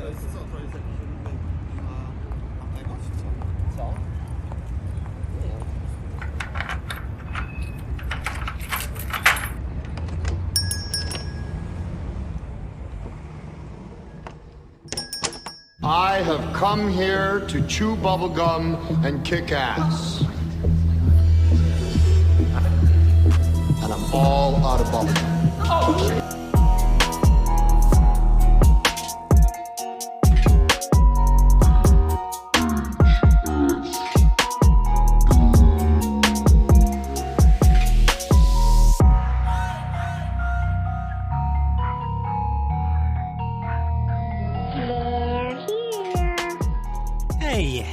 jest co? To jest jakiś rynek a tego czy co? Co? Nie. I have come here to chew bubblegum and kick ass. And I'm all out of bubblegum.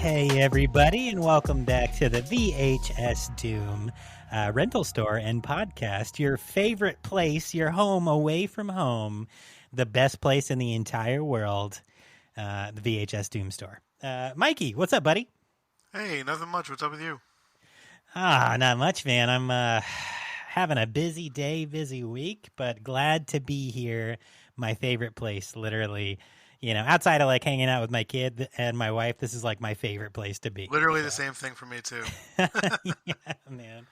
Hey everybody, and welcome back to the VHS Doom rental store and podcast, your favorite place, your home away from home, the best place in the entire world, the VHS Doom store. Mikey, what's up, buddy? Hey, nothing much. What's up with you? Not much, man. I'm having a busy day, busy week, but glad to be here. My favorite place, literally. You know, outside of like hanging out with my kid and my wife, this is like my favorite place to be. Literally the same thing for me too. Yeah, man.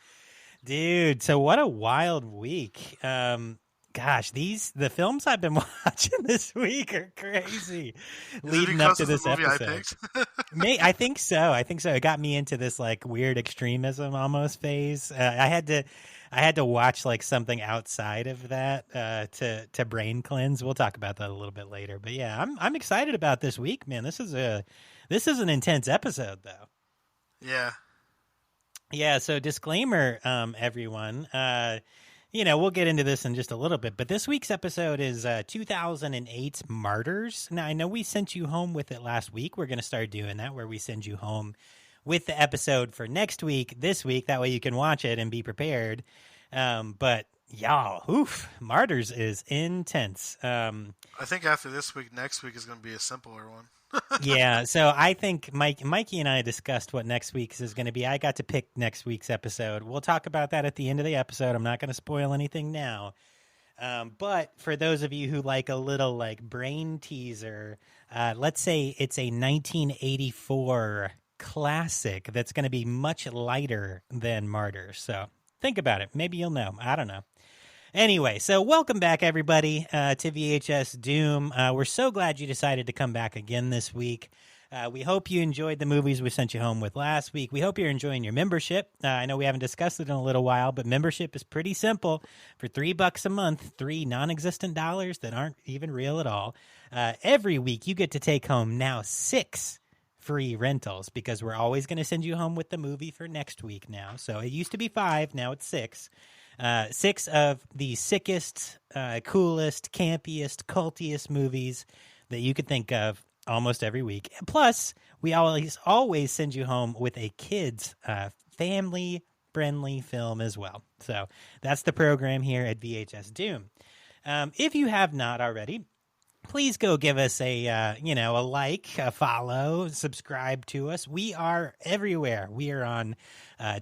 Dude, so what a wild week. Gosh, the films I've been watching this week are crazy. Leading up to this episode. I think so. It got me into this like weird extremism almost phase. I had to watch like something outside of that to brain cleanse. We'll talk about that a little bit later. But yeah, I'm excited about this week, man. This is an intense episode though. Yeah. Yeah, so disclaimer, everyone. We'll get into this in just a little bit, but this week's episode is 2008's Martyrs. Now, I know we sent you home with it last week. We're going to start doing that, where we send you home with the episode for next week, this week. That way you can watch it and be prepared. But, y'all, Martyrs is intense. I think after this week, next week is going to be a simpler one. Yeah, so I think Mikey and I discussed what next week's is going to be. I got to pick next week's episode. We'll talk about that at the end of the episode. I'm not going to spoil anything now. But for those of you who like a little like brain teaser, let's say it's a 1984 classic that's going to be much lighter than Martyrs. So think about it. Maybe you'll know. I don't know. Anyway, so welcome back, everybody, to VHS Doom. We're so glad you decided to come back again this week. We hope you enjoyed the movies we sent you home with last week. We hope you're enjoying your membership. I know we haven't discussed it in a little while, but membership is pretty simple. For $3 a month, 3 non-existent dollars that aren't even real at all, every week you get to take home now 6 free rentals, because we're always going to send you home with the movie for next week now. So it used to be 5, now it's 6. 6 of the sickest, coolest, campiest, cultiest movies that you could think of almost every week. Plus, we always send you home with a kids' family-friendly film as well. So that's the program here at VHS Doom. If you have not already, please go give us a like, a follow, subscribe to us. We are everywhere. We are on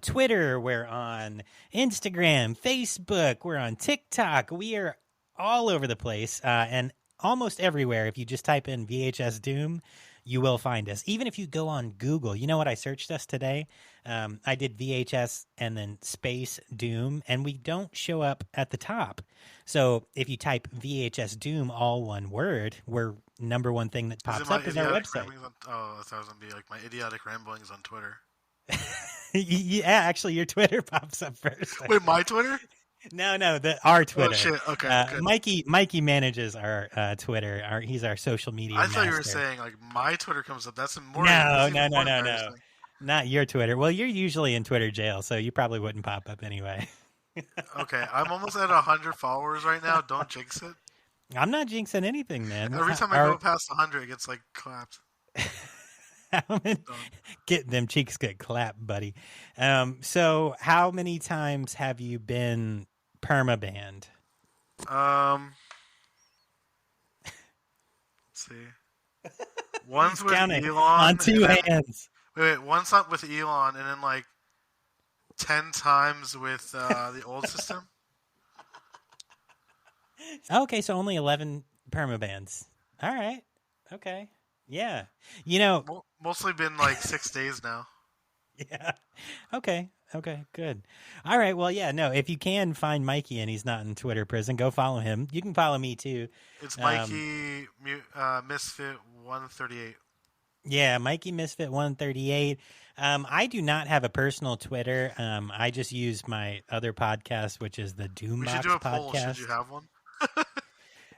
Twitter. We're on Instagram, Facebook. We're on TikTok. We are all over the place and almost everywhere. If you just type in VHS Doom, you will find us. Even if you go on Google, you know what I searched us today? I did VHS and then space Doom, and we don't show up at the top. So if you type VHS Doom, all one word, we're number one thing that pops up is our website. I thought it was going to be like my idiotic ramblings on Twitter. Yeah, actually, your Twitter pops up first. Wait, my Twitter? No, our Twitter. Oh, shit. Okay, Mikey manages our Twitter. He's our social media I thought master. you were saying like my Twitter comes up. That's more. No. Not your Twitter. Well, you're usually in Twitter jail, so you probably wouldn't pop up anyway. Okay, I'm almost at 100 followers right now. Don't jinx it. I'm not jinxing anything, man. Every time I go past 100, it gets like clapped. Get them cheeks get clapped, buddy. So how many times have you been permabanned? Let's see. Once with Counting Elon on 2 hands. Wait, once up with Elon, and then like 10 times with the old system. Okay, so only 11 permabans. All right. Okay. Yeah. You know, Mostly been like 6 days now. yeah. Okay. Okay. Good. All right. Well, yeah. No, if you can find Mikey and he's not in Twitter prison, go follow him. You can follow me too. It's Um, Mikey Misfit 138. yeah, Mikey Misfit 138. I do not have a personal Twitter. I just use my other podcast, which is the We should Doombox do a poll. podcast. Should you have one?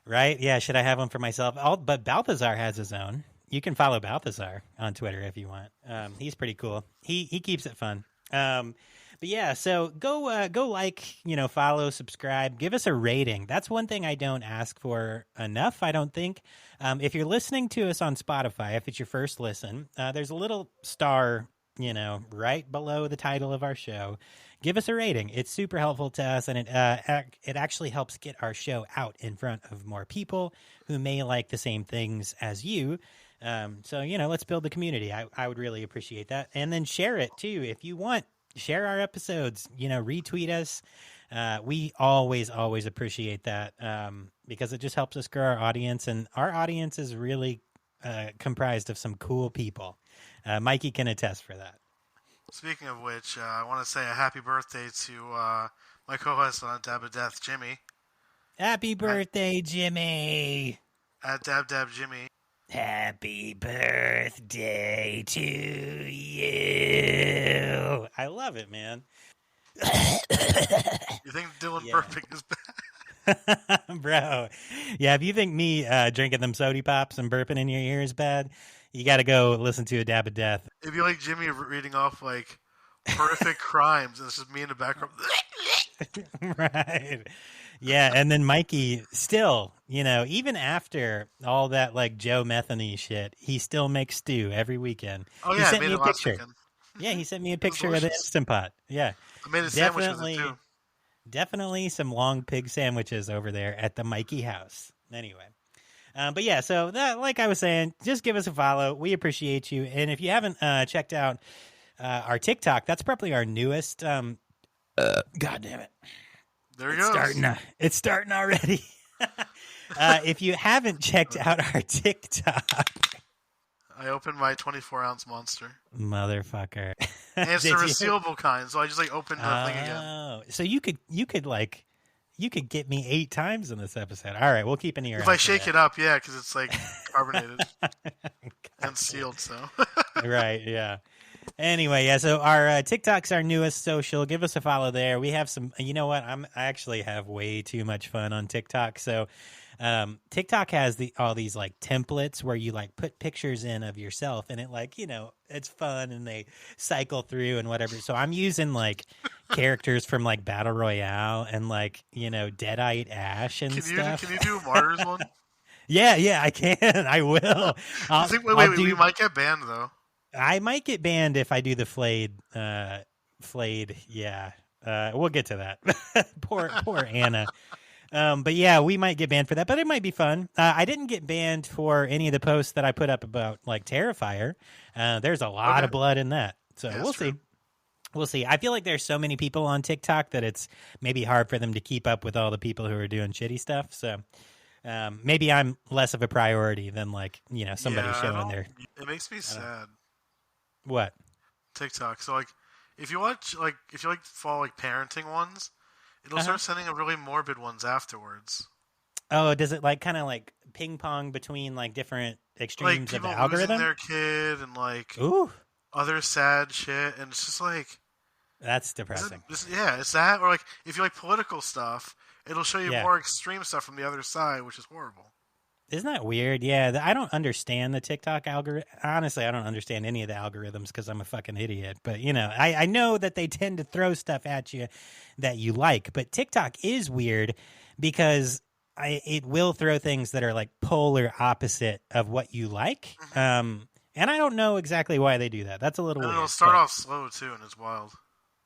Right? Yeah. Should I have one for myself? But Balthazar has his own. You can follow Balthazar on Twitter if you want. He's pretty cool. He keeps it fun. But yeah, so go like, follow, subscribe, give us a rating. That's one thing I don't ask for enough, I don't think. If you're listening to us on Spotify, if it's your first listen, there's a little star, right below the title of our show. Give us a rating. It's super helpful to us, and it actually helps get our show out in front of more people who may like the same things as you. So, let's build the community. I would really appreciate that. And then share it too. If you want, share our episodes, retweet us. We always appreciate that because it just helps us grow our audience. And our audience is really comprised of some cool people. Mikey can attest for that. Speaking of which, I want to say a happy birthday to my co-host on Dab of Death, Jimmy. Happy birthday, Jimmy. At Dab Jimmy. Happy birthday to you. I love it, man. You think Dylan burping is bad? Bro. Yeah, if you think me drinking them sody pops and burping in your ear is bad, you got to go listen to a Dab of Death. It'd be like Jimmy reading off like horrific crimes, and it's just me in the background. Right. Yeah, and then Mikey still, even after all that like Joe Metheny shit, he still makes stew every weekend. Oh He yeah, I sent made me it a last picture. weekend. Yeah, he sent me a picture of the delicious. Instant Pot. Yeah. I made a sandwich with it too. Definitely some long pig sandwiches over there at the Mikey house. Anyway. But yeah, so that, like I was saying, just give us a follow. We appreciate you. And if you haven't checked out our TikTok, that's probably our newest. God damn it. There you go. It's starting already. If you haven't checked out our TikTok. I opened my 24-ounce monster. Motherfucker. And it's the resealable kind, so I just opened the thing again. Oh, so you could get me 8 times in this episode. All right, we'll keep an ear out. If I shake it up, yeah, because it's like carbonated and sealed, so. Right, yeah. Anyway, yeah, so our TikTok's our newest social. Give us a follow there. We have some, I actually have way too much fun on TikTok. So TikTok has all these like templates where you like put pictures in of yourself and it like, it's fun and they cycle through and whatever. So I'm using like characters from like Battle Royale and like, Deadite Ash and stuff. Can you do a Martyrs one? Yeah, I can. I will. Wait, we might get banned though. I might get banned if I do the flayed. Yeah. We'll get to that. Poor Anna. But yeah, we might get banned for that, but it might be fun. I didn't get banned for any of the posts that I put up about like Terrifier. There's a lot of blood in that. So yeah, we'll see. We'll see. I feel like there's so many people on TikTok that it's maybe hard for them to keep up with all the people who are doing shitty stuff. So maybe I'm less of a priority than like, somebody showing their. It makes me sad. What? TikTok. So like, if you follow like parenting ones, it'll start sending a really morbid ones afterwards. Oh, does it like kind of like ping pong between like different extremes like of the people losing algorithm? their kid and like other sad shit, and it's just like that's depressing. It's that, or like if you like political stuff, it'll show you more extreme stuff from the other side, which is horrible. Isn't that weird? Yeah, I don't understand the TikTok algorithm. Honestly, I don't understand any of the algorithms because I'm a fucking idiot. But, I know that they tend to throw stuff at you that you like. But TikTok is weird because it will throw things that are like polar opposite of what you like. And I don't know exactly why they do that. That's a little weird. It'll start off slow, too, and it's wild.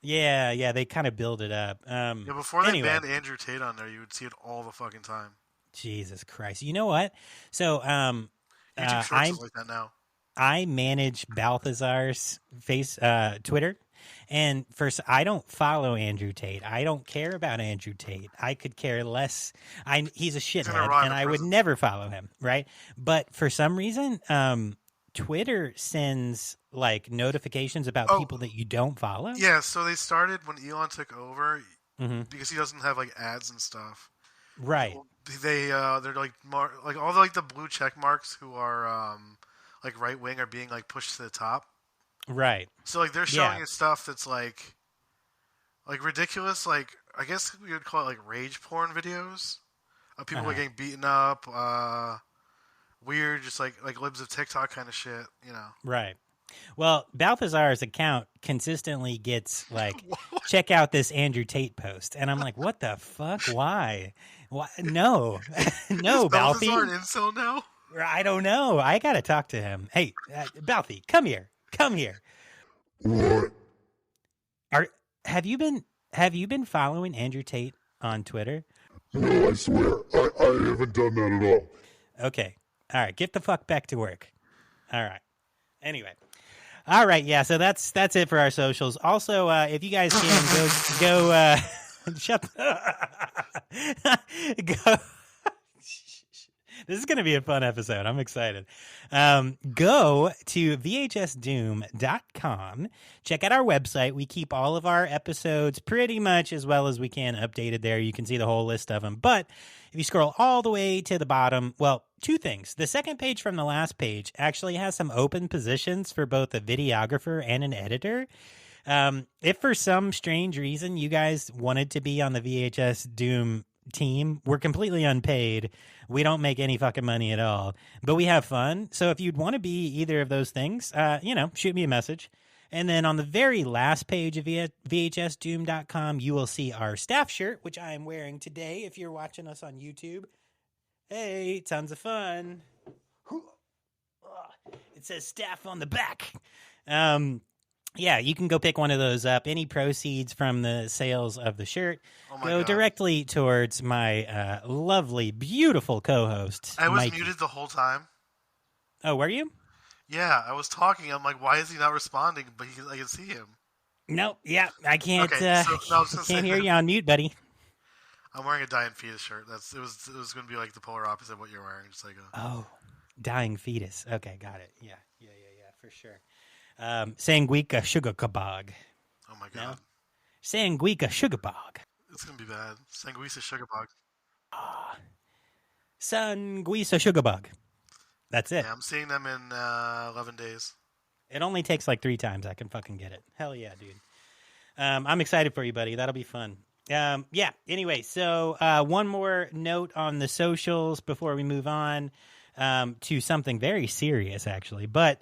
Yeah, they kind of build it up. Before they banned Andrew Tate on there, you would see it all the fucking time. Jesus Christ. You know what? So YouTube Shorts is like that now. I manage Balthazar's Twitter. And first, I don't follow Andrew Tate. I don't care about Andrew Tate. I could care less. He's a shithead, and I would never follow him, right? But for some reason, Twitter sends like notifications about people that you don't follow. Yeah, so they started when Elon took over because he doesn't have like ads and stuff. Right. They're like all the, like the blue check marks who are like right wing are being like pushed to the top. Right. So like they're showing us stuff that's like ridiculous. Like I guess we would call it like rage porn videos of people like getting beaten up. Weird, just like libs of TikTok kind of shit, you know. Right. Well, Balthazar's account consistently gets like, check out this Andrew Tate post, and I'm like, what the fuck? Why? No, no, Is Balthazar an incel now? I don't know. I gotta talk to him. Hey, Balthy, come here. What? Have you been following Andrew Tate on Twitter? No, I swear, I haven't done that at all. Okay. All right, get the fuck back to work. All right. Anyway. All right, yeah, so that's it for our socials. Also, if you guys can go shut go. This is going to be a fun episode. I'm excited. Go to vhsdoom.com. Check out our website. We keep all of our episodes pretty much as well as we can updated there. You can see the whole list of them. But if you scroll all the way to the bottom, well, two things. The second page from the last page actually has some open positions for both a videographer and an editor. If for some strange reason you guys wanted to be on the VHS Doom team, we're completely unpaid. We don't make any fucking money at all, but we have fun. So if you'd want to be either of those things, shoot me a message. And then on the very last page of vhsdoom.com, you will see our staff shirt, which I am wearing today. If you're watching us on YouTube, hey, tons of fun. It says staff on the back. Yeah, you can go pick one of those up. Any proceeds from the sales of the shirt go directly towards my lovely, beautiful co-host. I was Mikey. muted the whole time. Oh, were you? Yeah, I was talking. I'm like, why is he not responding? But I can see him. No, yeah, I can't. Okay, Can't hear you on mute, buddy. I'm wearing a Dying Fetus shirt. It was going to be like the polar opposite of what you're wearing. Just like Dying Fetus. Okay, got it. Yeah, for sure. Sanguica Sugar Kabog. Oh my god. No? Sanguica Sugar Bog. It's gonna be bad. Sanguisa Sugar Bog. Sanguisa Sugar Bog. That's it. Yeah, I'm seeing them in 11 days. It only takes like 3 times. I can fucking get it. Hell yeah, dude. I'm excited for you, buddy. That'll be fun. Yeah. Anyway, so one more note on the socials before we move on to something very serious, actually. But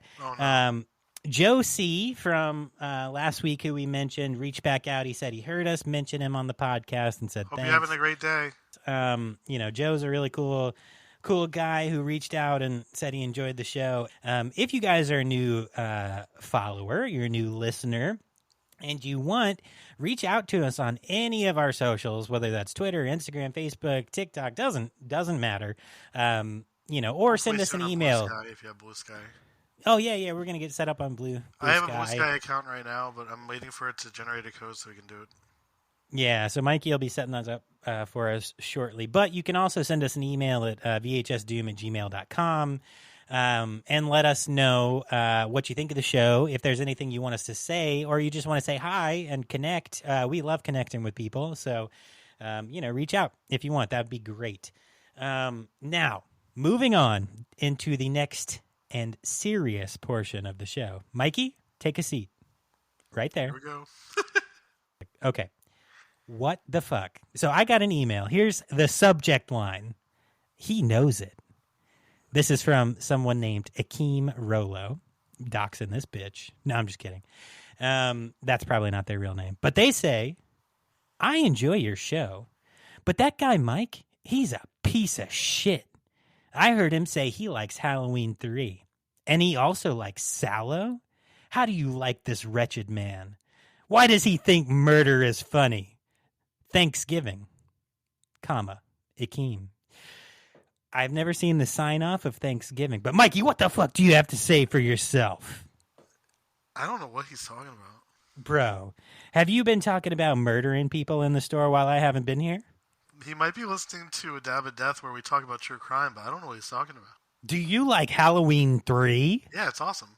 Joe C. from last week, who we mentioned, reached back out. He said he heard us mention him on the podcast and said, Hope thanks. you're having a great day. Joe's a really cool guy who reached out and said he enjoyed the show. If you guys are a new follower, you're a new listener, and you reach out to us on any of our socials, whether that's Twitter, Instagram, Facebook, TikTok, doesn't matter. Or send us an email. Blue Sky if you have Blue Sky. Oh, yeah, we're going to get set up on Blue I have Sky. a Blue Sky account right now, but I'm waiting for it to generate a code so we can do it. Yeah, so Mikey will be setting those up for us shortly. But you can also send us an email at vhsdoom@gmail.com and let us know what you think of the show. If there's anything you want us to say, or you just want to say hi and connect, we love connecting with people. So, reach out if you want. That would be great. Now, moving on into the next and serious portion of the show. Mikey, take a seat. Right there. Here we go. Okay. What the fuck? So I got an email. Here's the subject line. He knows it. This is from someone named Akeem Rolo. Doxing this bitch. No, I'm just kidding. That's probably not their real name. But they say, I enjoy your show, but that guy Mike, he's a piece of shit. I heard him say he likes Halloween 3. And he also likes Sallow? How do you like this wretched man? Why does he think murder is funny? Thanksgiving, Akeem. I've never seen the sign-off of Thanksgiving. But, Mikey, what the fuck do you have to say for yourself? I don't know what he's talking about. Bro, have you been talking about murdering people in the store while I haven't been here? He might be listening to A Dab of Death where we talk about true crime, but I don't know what he's talking about. Do you like Halloween 3? Yeah, it's awesome.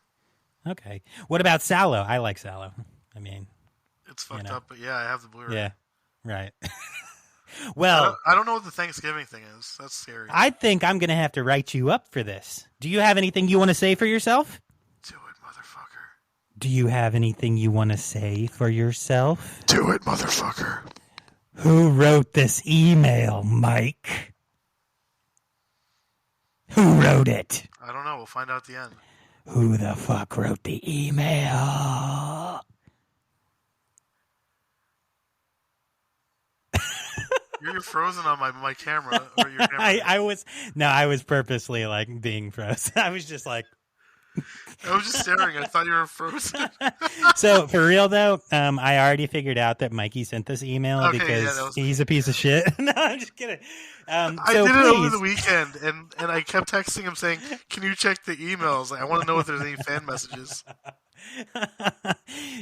Okay. What about Sallow? I like Sallow. I mean, it's fucked up, but yeah, I have the Blu-ray. Yeah, right. Well, I don't know what the Thanksgiving thing is. That's scary. I think I'm going to have to write you up for this. Do you have anything you want to say for yourself? Do it, motherfucker. Do you have anything you want to say for yourself? Do it, motherfucker. Who wrote this email, Mike? Who wrote it? I don't know. We'll find out at the end. Who the fuck wrote the email? You're frozen on my camera. Or your camera. I was purposely like being frozen. I was just like, I was just staring. I thought you were frozen. So for real though, I already figured out that Mikey sent this email because he's a piece of shit. No, I'm just kidding. I did it over the weekend, and I kept texting him saying, "Can you check the emails? I want to know if there's any fan messages."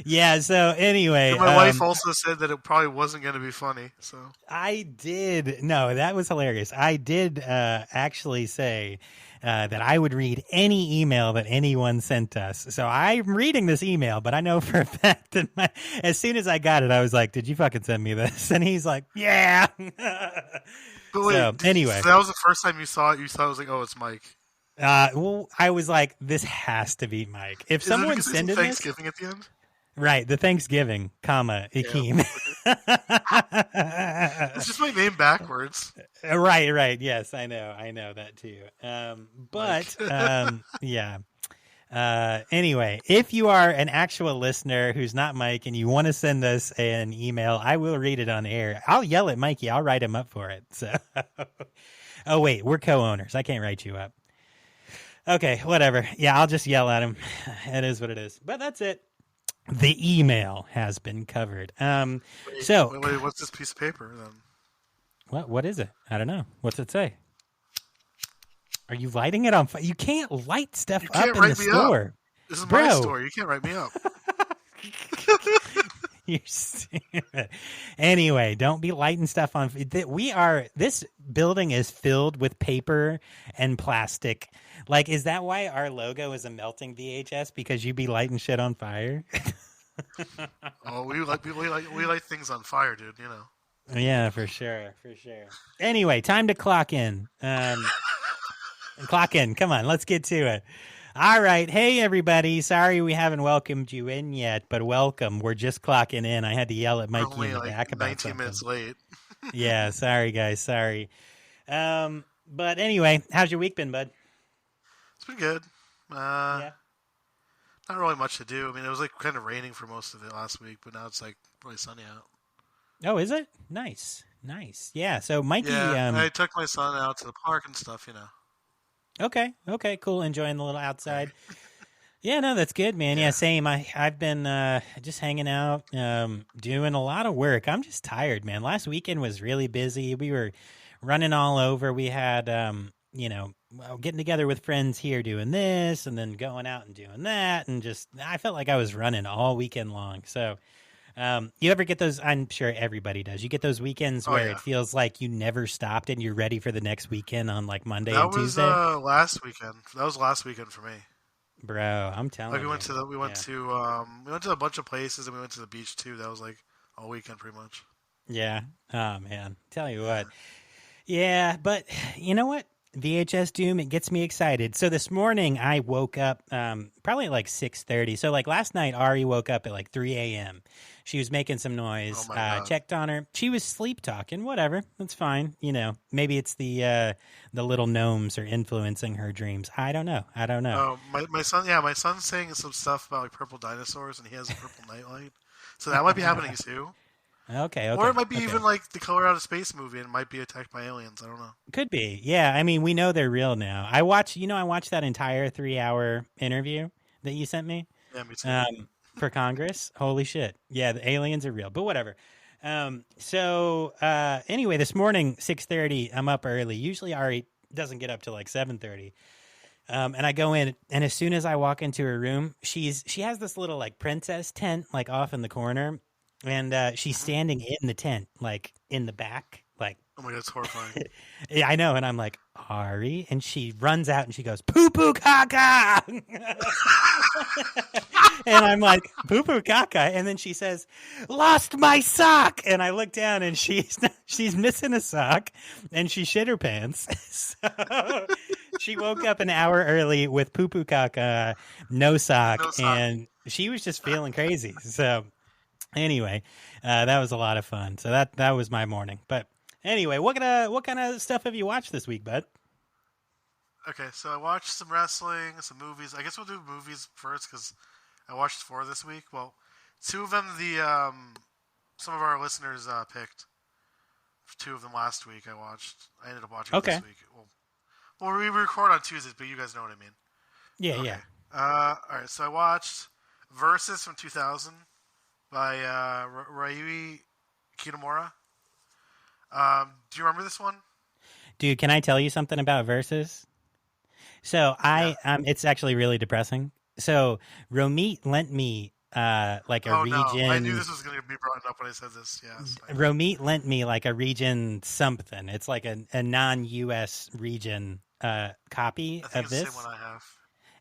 Yeah. So anyway, and my wife also said that it probably wasn't going to be funny. So I did. No, that was hilarious. I did actually say that I would read any email that anyone sent us. So I'm reading this email, but I know for a fact that as soon as I got it, I was like, "Did you fucking send me this?" And he's like, "Yeah." But wait, so anyway, so that was the first time you saw it. You thought it was like, "Oh, it's Mike." Well, I was like, "This has to be Mike." If Is someone it sent this, Thanksgiving at the end. Right, the Thanksgiving, Akeem. Yeah. It's just my name backwards. Right. Yes, I know that too. Yeah. Anyway, if you are an actual listener who's not Mike and you want to send us an email, I will read it on air. I'll yell at Mikey. I'll write him up for it. So, oh wait, we're co-owners. I can't write you up. Okay, whatever. Yeah, I'll just yell at him. It is what it is. But that's it. The email has been covered. Wait, what's this piece of paper then? What is it? I don't know. What's it say? Are you lighting it on fire? You can't light stuff up in the store. Up. This is my store. You can't write me up. You're stupid. Anyway, don't be lighting stuff on. This building is filled with paper and plastic. Like, is that why our logo is a melting VHS? Because you be lighting shit on fire? Oh, we light things on fire, dude. You know. Yeah, for sure. Anyway, time to clock in. Clock in. Come on, let's get to it. All right. Hey, everybody. Sorry we haven't welcomed you in yet, but welcome. We're just clocking in. I had to yell at Mikey in the back about 19 something. minutes late. Yeah, sorry, guys. Sorry. But anyway, how's your week been, bud? It's been good. Yeah. Not really much to do. I mean, it was like kind of raining for most of it last week, but now it's like really sunny out. Oh, is it? Nice. Yeah, so Mikey... Yeah, I took my son out to the park and stuff, you know. Okay, cool. Enjoying the little outside. Yeah, no, that's good, man. Yeah, same. I've been just hanging out, doing a lot of work. I'm just tired, man. Last weekend was really busy. We were running all over. We had, getting together with friends here doing this and then going out and doing that. And just, I felt like I was running all weekend long. So you ever get those? I'm sure everybody does. You get those weekends where it feels like you never stopped and you're ready for the next weekend on like Monday and Tuesday? That was last weekend. That was last weekend for me. Bro, I'm telling you. We went to a bunch of places and we went to the beach too. That was like all weekend pretty much. Yeah. Oh man. Tell you what. Yeah, but you know what? VHS Doom, it gets me excited. So this morning I woke up probably at like 6:30. So like last night Ari woke up at like 3 a.m. She was making some noise. Checked on her. She was sleep talking. Whatever. That's fine. You know, maybe it's the little gnomes are influencing her dreams. I don't know. Oh, my son's saying some stuff about like purple dinosaurs and he has a purple nightlight. So that might be happening too. Okay. Or it might be even like the Color Out of Space movie and it might be attacked by aliens. I don't know. Could be. Yeah. I mean, we know they're real now. I watched that entire 3-hour interview that you sent me. Yeah, me too. For Congress. Holy shit. Yeah, the aliens are real, but whatever. So anyway, this morning, 6:30, I'm up early. Usually Ari doesn't get up till like 7:30. And I go in, and as soon as I walk into her room, she has this little like princess tent like off in the corner, and she's standing in the tent like in the back, like Oh my god, it's horrifying. yeah, I know. And I'm like, Ari, and she runs out and she goes, poo poo caca. And I'm like, poo poo caca. And then she says, lost my sock. And I look down and she's missing a sock and she shit her pants. So she woke up an hour early with poo poo caca, no sock, and she was just feeling crazy. So anyway, that was a lot of fun. So that was my morning. But anyway, what kind of stuff have you watched this week, bud? Okay, so I watched some wrestling, some movies. I guess we'll do movies first because I watched 4 this week. Well, 2 of them some of our listeners picked. 2 of them last week I watched. I ended up watching this week. Well, we record on Tuesdays, but you guys know what I mean. Yeah, okay. yeah. All right, so I watched Versus from 2000 by Ryuji Kitamura. Do you remember this one? Dude, can I tell you something about Versus? So it's actually really depressing. So Romit lent me like a region. No. I knew this was going to be brought up when I said this. Yes. Romit lent me like a region something. It's like a non-US region copy I think of it's this. the same one I have.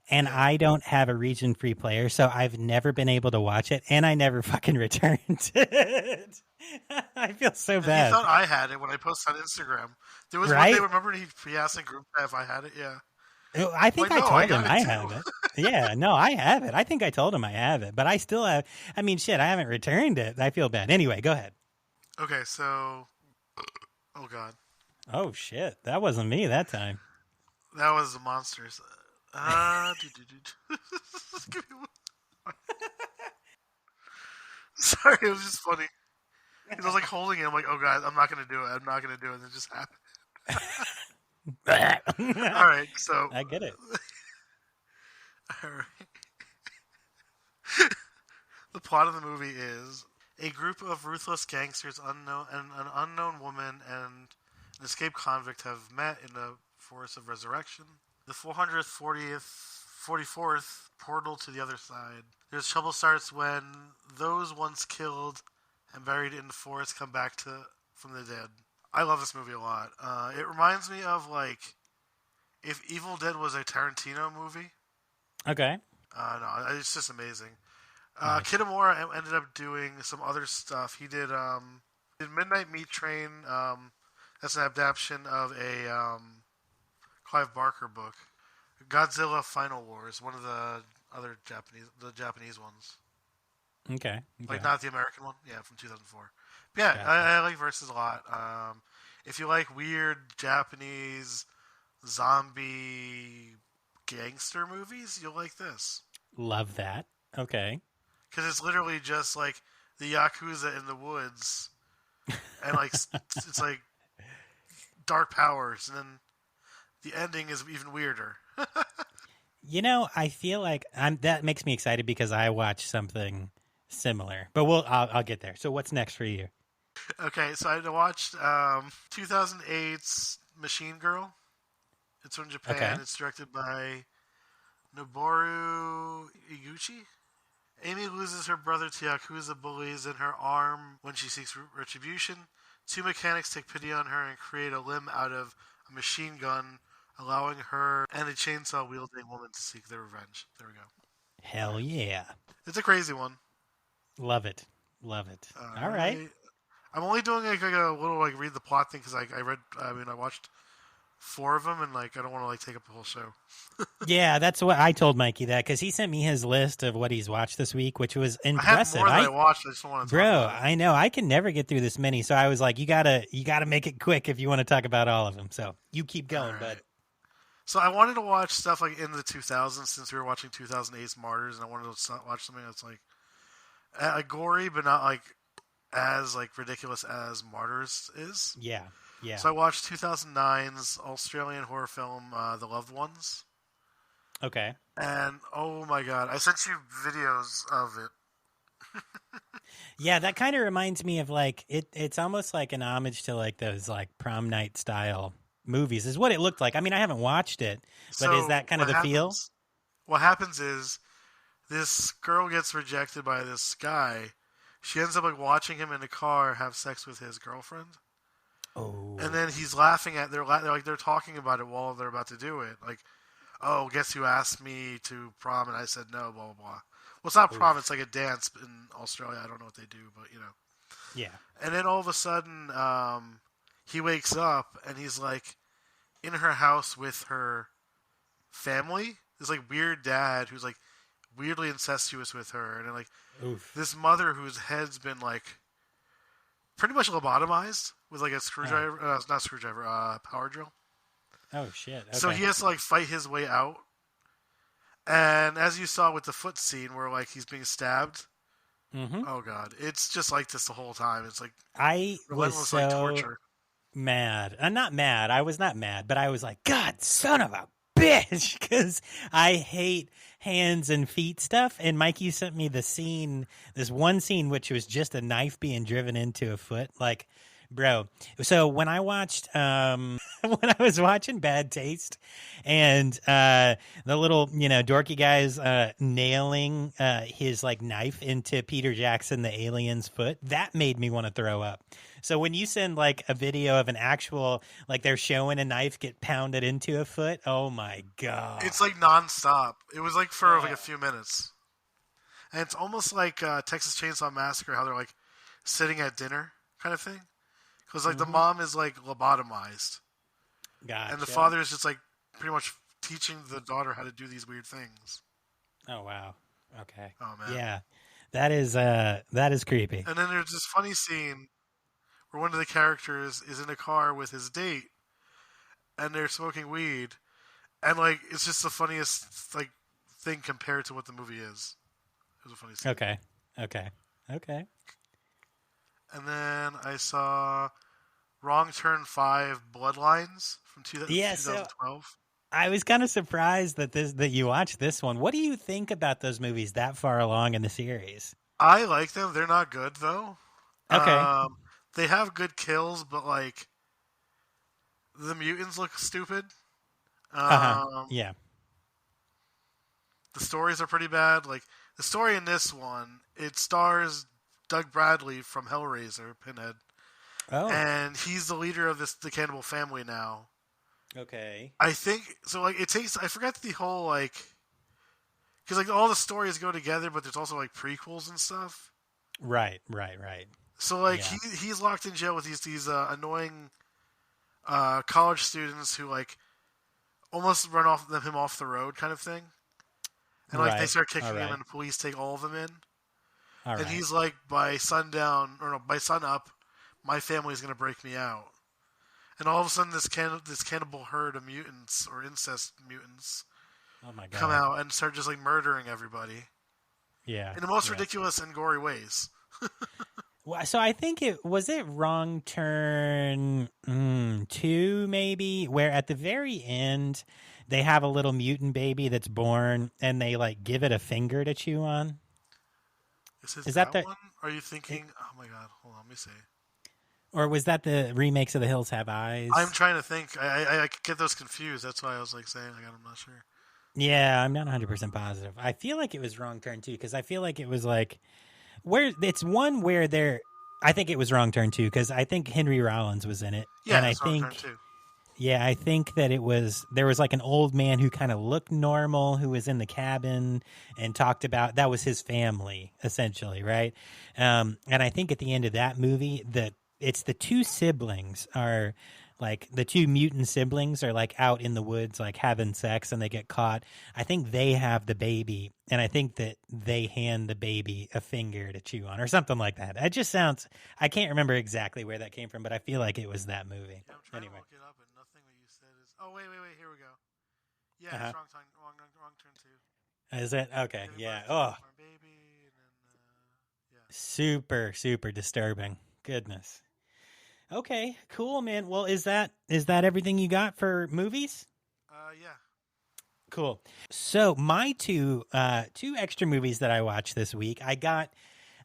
And yeah. I don't have a region free player, so I've never been able to watch it, and I never fucking returned it. I feel so bad. He thought I had it when I posted on Instagram. There was one day, remember, he asked in group if I had it. Yeah. I think I told him I have it. it. Yeah, no, I have it. I think I told him I have it, but I still have. I mean, shit, I haven't returned it. I feel bad. Anyway, go ahead. Okay, so, oh god, oh shit, that wasn't me that time. That was the Monsters. Sorry, it was just funny. I was like holding it. I'm like, oh god, I'm not gonna do it. I'm not gonna do it. And it just happened. All right, so I get it. All right. The plot of the movie is a group of ruthless gangsters, an unknown woman, and an escaped convict have met in the Forest of Resurrection. The 44th portal to the other side. There's trouble starts when those once killed and buried in the forest come back from the dead. I love this movie a lot. It reminds me of like if Evil Dead was a Tarantino movie. Okay. No, it's just amazing. Nice. Kitamura ended up doing some other stuff. He did Midnight Meat Train. That's an adaptation of a Clive Barker book. Godzilla Final Wars, one of the other Japanese ones. Okay. Like not the American one. Yeah, from 2004. But yeah, gotcha. I like Versus a lot. If you like weird Japanese zombie gangster movies, you'll like this. Love that. Okay. Because it's literally just like the Yakuza in the woods. And like it's like dark powers, and then the ending is even weirder. You know, I feel like that makes me excited because I watched something similar. But I'll get there. So what's next for you? Okay, so I watched 2008's Machine Girl. It's from Japan. Okay. It's directed by Noboru Iguchi. Amy loses her brother to Yakuza bullies in her arm when she seeks retribution. 2 mechanics take pity on her and create a limb out of a machine gun, allowing her and a chainsaw-wielding woman to seek their revenge. There we go. Hell yeah. It's a crazy one. Love it. Love it. All right. I'm only doing like a little like read the plot thing because I watched 4 of them and like I don't want to like take up the whole show. Yeah, that's what I told Mikey that because he sent me his list of what he's watched this week, which was impressive. I had more than I watched. I just don't want to talk about it. I know I can never get through this many, so I was like, you gotta make it quick if you want to talk about all of them. So you keep going, bud. So I wanted to watch stuff like in the 2000s since we were watching 2008's Martyrs, and I wanted to watch something that's like gory, but not like as like ridiculous as Martyrs is. Yeah. Yeah. So I watched 2009's Australian horror film, The Loved Ones. Okay. And oh my god, I sent you videos of it. Yeah, that kind of reminds me of like it's almost like an homage to like those like prom night style movies, is what it looked like. I mean, I haven't watched it, but is that kind of the feel? What happens is this girl gets rejected by this guy. She ends up like watching him in a car have sex with his girlfriend. Oh. And then he's laughing at they're talking about it while they're about to do it. Like, oh, guess who asked me to prom and I said no, blah blah blah. Well, it's not prom; it's like a dance in Australia. I don't know what they do, but you know. Yeah. And then all of a sudden, he wakes up and he's like in her house with her family. This like weird dad who's like weirdly incestuous with her, and then like this mother whose head's been like pretty much lobotomized with like a screwdriver, not screwdriver, power drill. Oh shit! Okay. So he has to like fight his way out. And as you saw with the foot scene where like he's being stabbed, oh god, it's just like this the whole time. It's like I was so like torture. Mad. I'm not mad. I was not mad, but I was like, God, son of a bitch, because I hate hands and feet stuff. And Mikey sent me the scene, this one scene, which was just a knife being driven into a foot. Like, bro. So when I watched, when I was watching Bad Taste, and the little, dorky guy's nailing his like knife into Peter Jackson the alien's foot, that made me want to throw up. So when you send like a video of an actual, like they're showing a knife get pounded into a foot, oh my god, it's like nonstop. It was like for like a few minutes, and it's almost like Texas Chainsaw Massacre, how they're like sitting at dinner kind of thing, because like the mom is like lobotomized, and the father is just like pretty much teaching the daughter how to do these weird things. Oh wow, okay, oh man, yeah, that is creepy. And then there's this funny scene where one of the characters is in a car with his date, and they're smoking weed, and like it's just the funniest like thing compared to what the movie is. It was a funny scene. Okay. And then I saw Wrong Turn 5 Bloodlines from 2012. So I was kind of surprised that you watched this one. What do you think about those movies that far along in the series? I like them. They're not good though. Okay. They have good kills, but like the mutants look stupid. Yeah. The stories are pretty bad. Like the story in this one, it stars Doug Bradley from Hellraiser, Pinhead. Oh. And he's the leader of the cannibal family now. Okay. I think so. Like it takes. I forgot the whole like because like all the stories go together, but there's also like prequels and stuff. Right. So like he's locked in jail with these annoying college students who like almost run him off the road kind of thing, and like they start kicking him, and the police take all of them in. And he's like, by sundown by sun up, my family's gonna break me out. And all of a sudden, this cannibal herd of mutants or incest mutants come out and start just like murdering everybody. Yeah, in the most ridiculous and gory ways. So I think it Wrong Turn 2 maybe, where at the very end they have a little mutant baby that's born and they like give it a finger to chew on. Is that the one? Are you thinking? Oh my god! Hold on, let me see. Or was that the remakes of The Hills Have Eyes? I'm trying to think. I get those confused. That's why I was like saying I'm not sure. Yeah, I'm not 100% positive. I feel like it was Wrong Turn 2 because I feel like it was like where it's one where I think it was Wrong Turn 2 because I think Henry Rollins was in it. Yeah, and it's Wrong Turn 2. Yeah, I think that there was like an old man who kind of looked normal who was in the cabin and talked about that was his family essentially, right? And I think at the end of that movie it's the two siblings are like the two mutant siblings are like out in the woods like having sex and they get caught. I think they have the baby and I think that they hand the baby a finger to chew on or something like that. It just sounds I can't remember exactly where that came from, but I feel like it was that movie. Yeah, I'm trying to look it up and nothing that you said is oh wait, here we go. Yeah, it's wrong turn 2. Is it? Okay, yeah. Oh. Baby, and then, yeah. Super, super disturbing. Goodness. Okay, cool, man. Well, is that everything you got for movies? Yeah. Cool. So my two extra movies that I watched this week, I got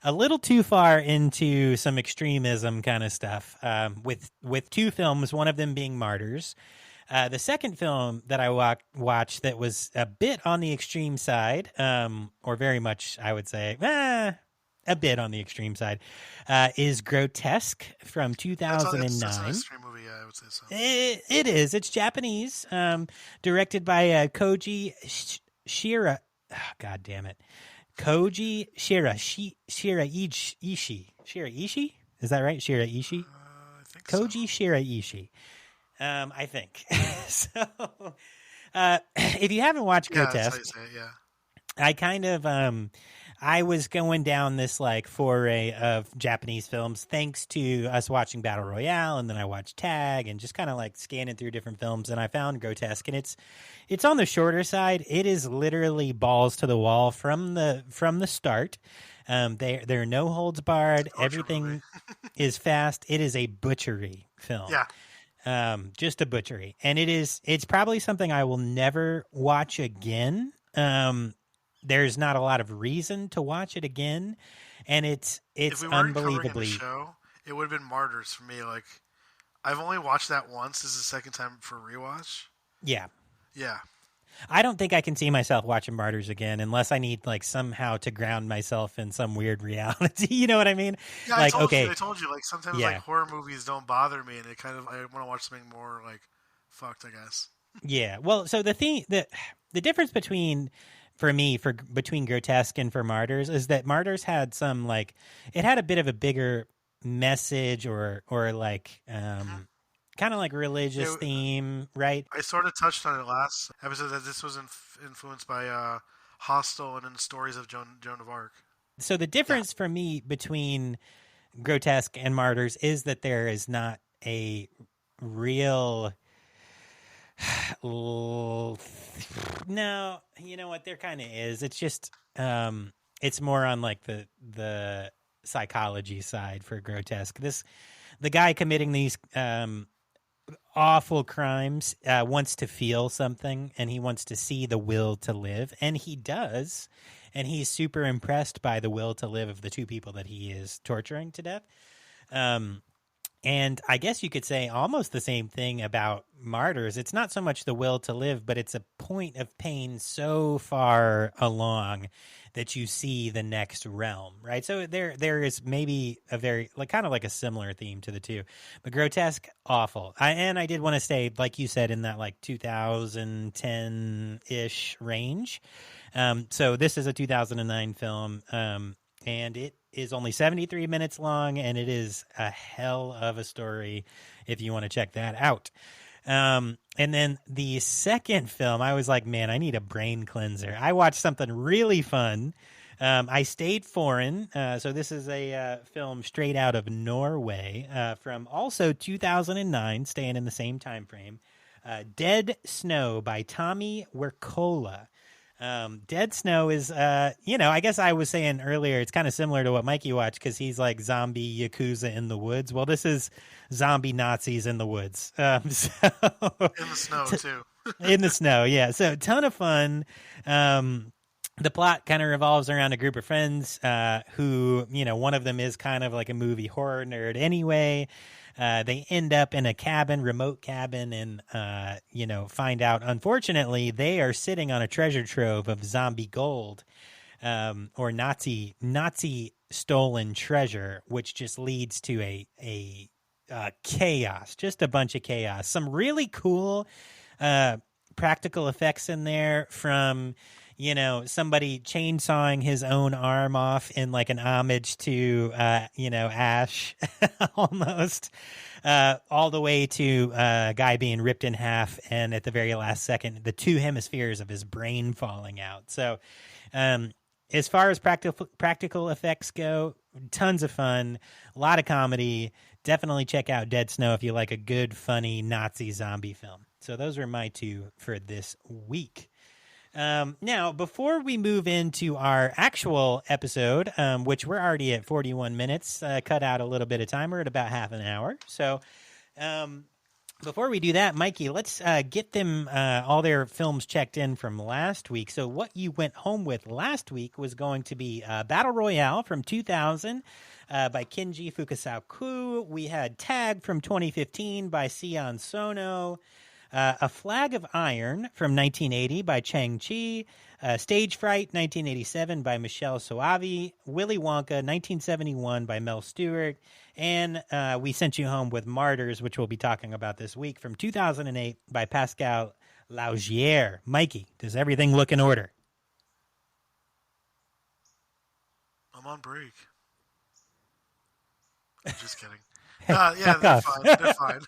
a little too far into some extremism kind of stuff with two films, one of them being Martyrs. The second film that I watched that was a bit on the extreme side, or very much, I would say, a bit on the extreme side, is Grotesque from 2009. That's an extreme movie, yeah, I would say so. It is. It's Japanese, directed by Koji Shira. Oh, God damn it. Koji Shiraishi. Shiraishi? Is that right? Shiraishi? I think Koji Shiraishi. I think. So, if you haven't watched Grotesque, that's how you say it, yeah. I kind of, I was going down this like foray of Japanese films thanks to us watching Battle Royale, and then I watched Tag and just kind of like scanning through different films, and I found Grotesque, and it's on the shorter side. It is literally balls to the wall from the start. There are no holds barred. Everything is fast. It is a butchery film. Yeah. Just a butchery. And it's probably something I will never watch again. There's not a lot of reason to watch it again. And it's if we weren't unbelievably. The show, it would have been Martyrs for me. Like, I've only watched that once. This is the second time for rewatch. Yeah. Yeah. I don't think I can see myself watching Martyrs again unless I need like somehow to ground myself in some weird reality. You know what I mean? Yeah, like, I told you, like sometimes like horror movies don't bother me, and I want to watch something more like fucked, I guess. Yeah. Well, so the difference between Grotesque and for Martyrs is that Martyrs had some like, it had a bit of a bigger message or like kind of like religious theme, right? I sort of touched on it last episode that this was influenced by Hostel and in Stories of Joan of Arc. So the difference for me between Grotesque and Martyrs is that there is not a real... No, you know what? There kind of is. It's just, it's more on like the psychology side for Grotesque. The guy committing these awful crimes wants to feel something, and he wants to see the will to live, and he does, and he's super impressed by the will to live of the two people that he is torturing to death. And I guess you could say almost the same thing about Martyrs. It's not so much the will to live, but it's a point of pain so far along that you see the next realm, right? So there is maybe a very like kind of like a similar theme to the two, but Grotesque, awful. I did want to stay, like you said, in that like 2010-ish range. So this is a 2009 film, and it is only 73 minutes long, and it is a hell of a story if you want to check that out. And then the second film, I was like, man, I need a brain cleanser. I watched something really fun. I Stayed Foreign. So this is a film straight out of Norway from also 2009, staying in the same time frame. Dead Snow by Tommy Wirkola. Dead Snow is, I guess I was saying earlier, it's kind of similar to what Mikey watched because he's like zombie Yakuza in the woods. Well, this is zombie Nazis in the woods. So, in the snow, too. In the snow, yeah. So, ton of fun. The plot kind of revolves around a group of friends who, one of them is kind of like a movie horror nerd anyway. They end up in a remote cabin, and, find out, unfortunately, they are sitting on a treasure trove of zombie gold, or Nazi stolen treasure, which just leads to a chaos, just a bunch of chaos. Some really cool practical effects in there from... somebody chainsawing his own arm off in like an homage to, Ash almost, all the way to a guy being ripped in half. And at the very last second, the two hemispheres of his brain falling out. So as far as practical effects go, tons of fun, a lot of comedy. Definitely check out Dead Snow if you like a good, funny Nazi zombie film. So those are my two for this week. Now, before we move into our actual episode, which we're already at 41 minutes, cut out a little bit of time. We're at about half an hour. So, Before we do that, Mikey, let's get them all their films checked in from last week. So what you went home with last week was going to be Battle Royale from 2000 by Kenji Fukasaku. We had Tag from 2015 by Sion Sono. A Flag of Iron from 1980 by Chang Chi. Stage Fright 1987 by Michelle Soavi. Willy Wonka 1971 by Mel Stewart. And we sent you home with Martyrs, which we'll be talking about this week, from 2008 by Pascal Laugier. Mikey, does everything look in order? I'm on break. I'm just kidding. Yeah, they're fine. They're fine.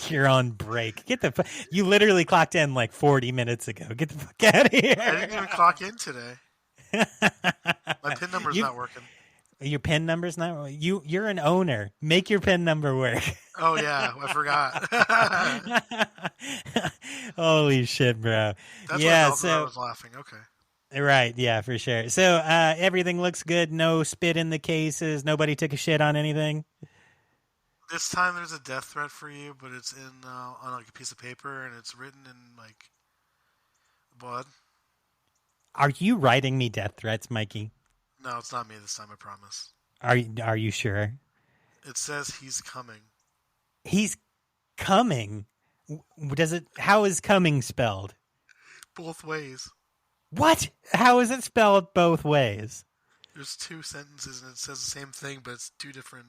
You're on break. You literally clocked in like 40 minutes ago. Get the fuck out of here. I didn't even clock in today. My PIN number's not working. Your PIN number's not. You're an owner. Make your PIN number work. Oh yeah, I forgot. Holy shit, bro. That's yeah, why so I was laughing. Okay. Right, yeah, for sure. So everything looks good. No spit in the cases. Nobody took a shit on anything. This time there's a death threat for you, but it's in on like a piece of paper and it's written in like blood. Are you writing me death threats, Mikey? No, it's not me this time. I promise. Are you sure? It says he's coming. He's coming. How is coming spelled? Both ways. What? How is it spelled both ways? There's two sentences and it says the same thing, but it's two different.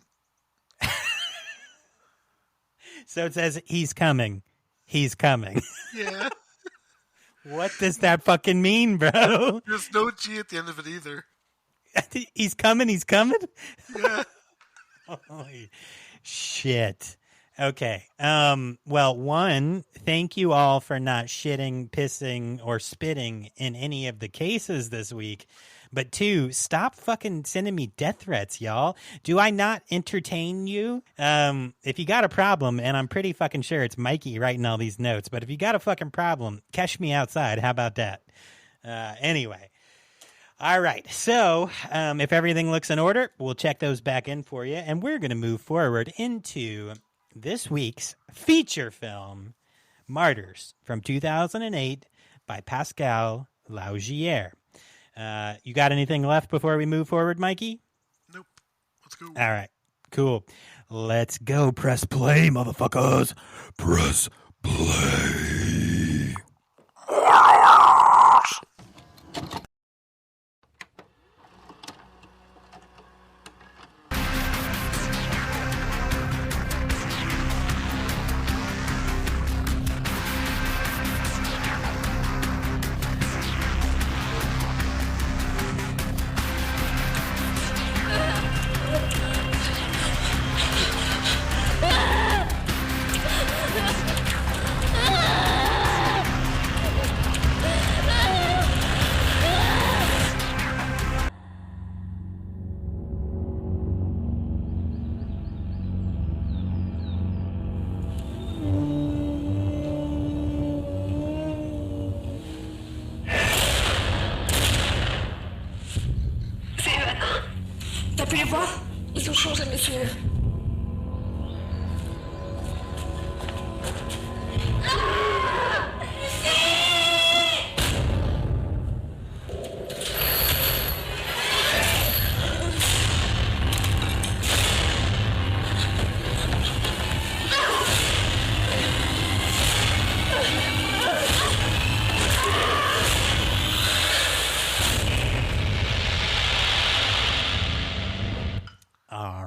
So it says he's coming. He's coming. Yeah. What does that fucking mean, bro? There's no G at the end of it either. He's coming. He's coming. Yeah. Holy shit. Okay. Well, one, thank you all for not shitting, pissing, or spitting in any of the cases this week. But two, stop fucking sending me death threats, y'all. Do I not entertain you? If you got a problem, and I'm pretty fucking sure it's Mikey writing all these notes, but if you got a fucking problem, catch me outside. How about that? Anyway. All right. So if everything looks in order, we'll check those back in for you. And we're going to move forward into this week's feature film, Martyrs, from 2008 by Pascal Laugier. You got anything left before we move forward, Mikey? Nope. Let's go. All right. Cool. Let's go. Press play, motherfuckers. Press play. T'as pu les voir? Ils ont changé, monsieur.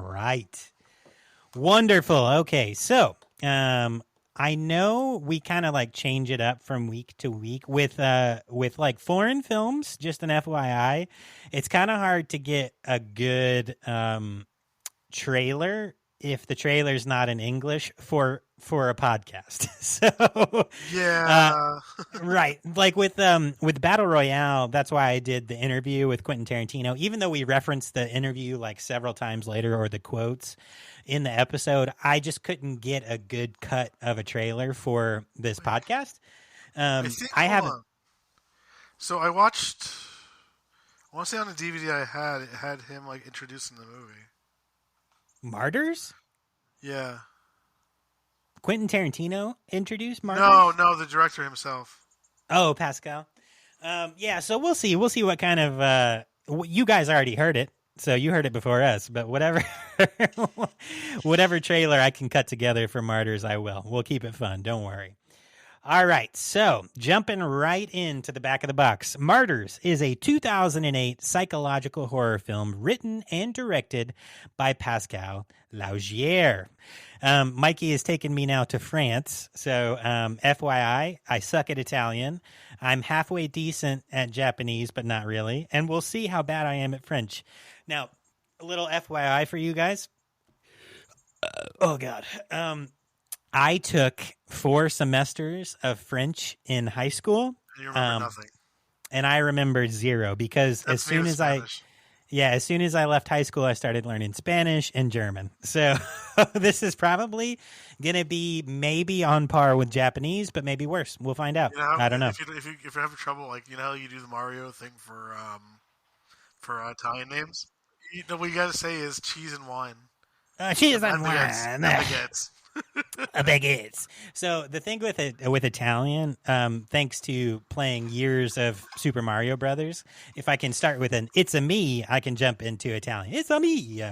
Right. Wonderful. Okay. So, I know we kind of like change it up from week to week with like foreign films, just an FYI. It's kind of hard to get a good trailer if the trailer's not in English for a podcast. So yeah, right. Like with Battle Royale, that's why I did the interview with Quentin Tarantino. Even though we referenced the interview like several times later or the quotes in the episode, I just couldn't get a good cut of a trailer for this podcast. I haven't. So I watched. I want to say on the DVD I had, it had him like introducing the movie. Martyrs? Yeah. Quentin Tarantino introduce Martyrs? No, the director himself. Oh, Pascal. Yeah, so we'll see. We'll see what kind of you guys already heard it, so you heard it before us. But whatever, whatever trailer I can cut together for Martyrs, I will. We'll keep it fun. Don't worry. All right, so jumping right into the back of the box. Martyrs is a 2008 psychological horror film written and directed by Pascal Laugier. Mikey has taken me now to France, so FYI, I suck at Italian. I'm halfway decent at Japanese, but not really, and we'll see how bad I am at French. Now, a little FYI for you guys. Oh, God. I took 4 semesters of French in high school. And you remember nothing. And I remembered 0 because as soon as I left high school, I started learning Spanish and German. So this is probably going to be maybe on par with Japanese, but maybe worse. We'll find out. I don't know. If you're having trouble, like, you know how you do the Mario thing for Italian names? What you got to say is cheese and wine. Cheese and wine. Baguettes. Baguettes. So the thing with Italian, thanks to playing years of Super Mario Brothers, if I can start with an "it's a me," I can jump into Italian. It's a me,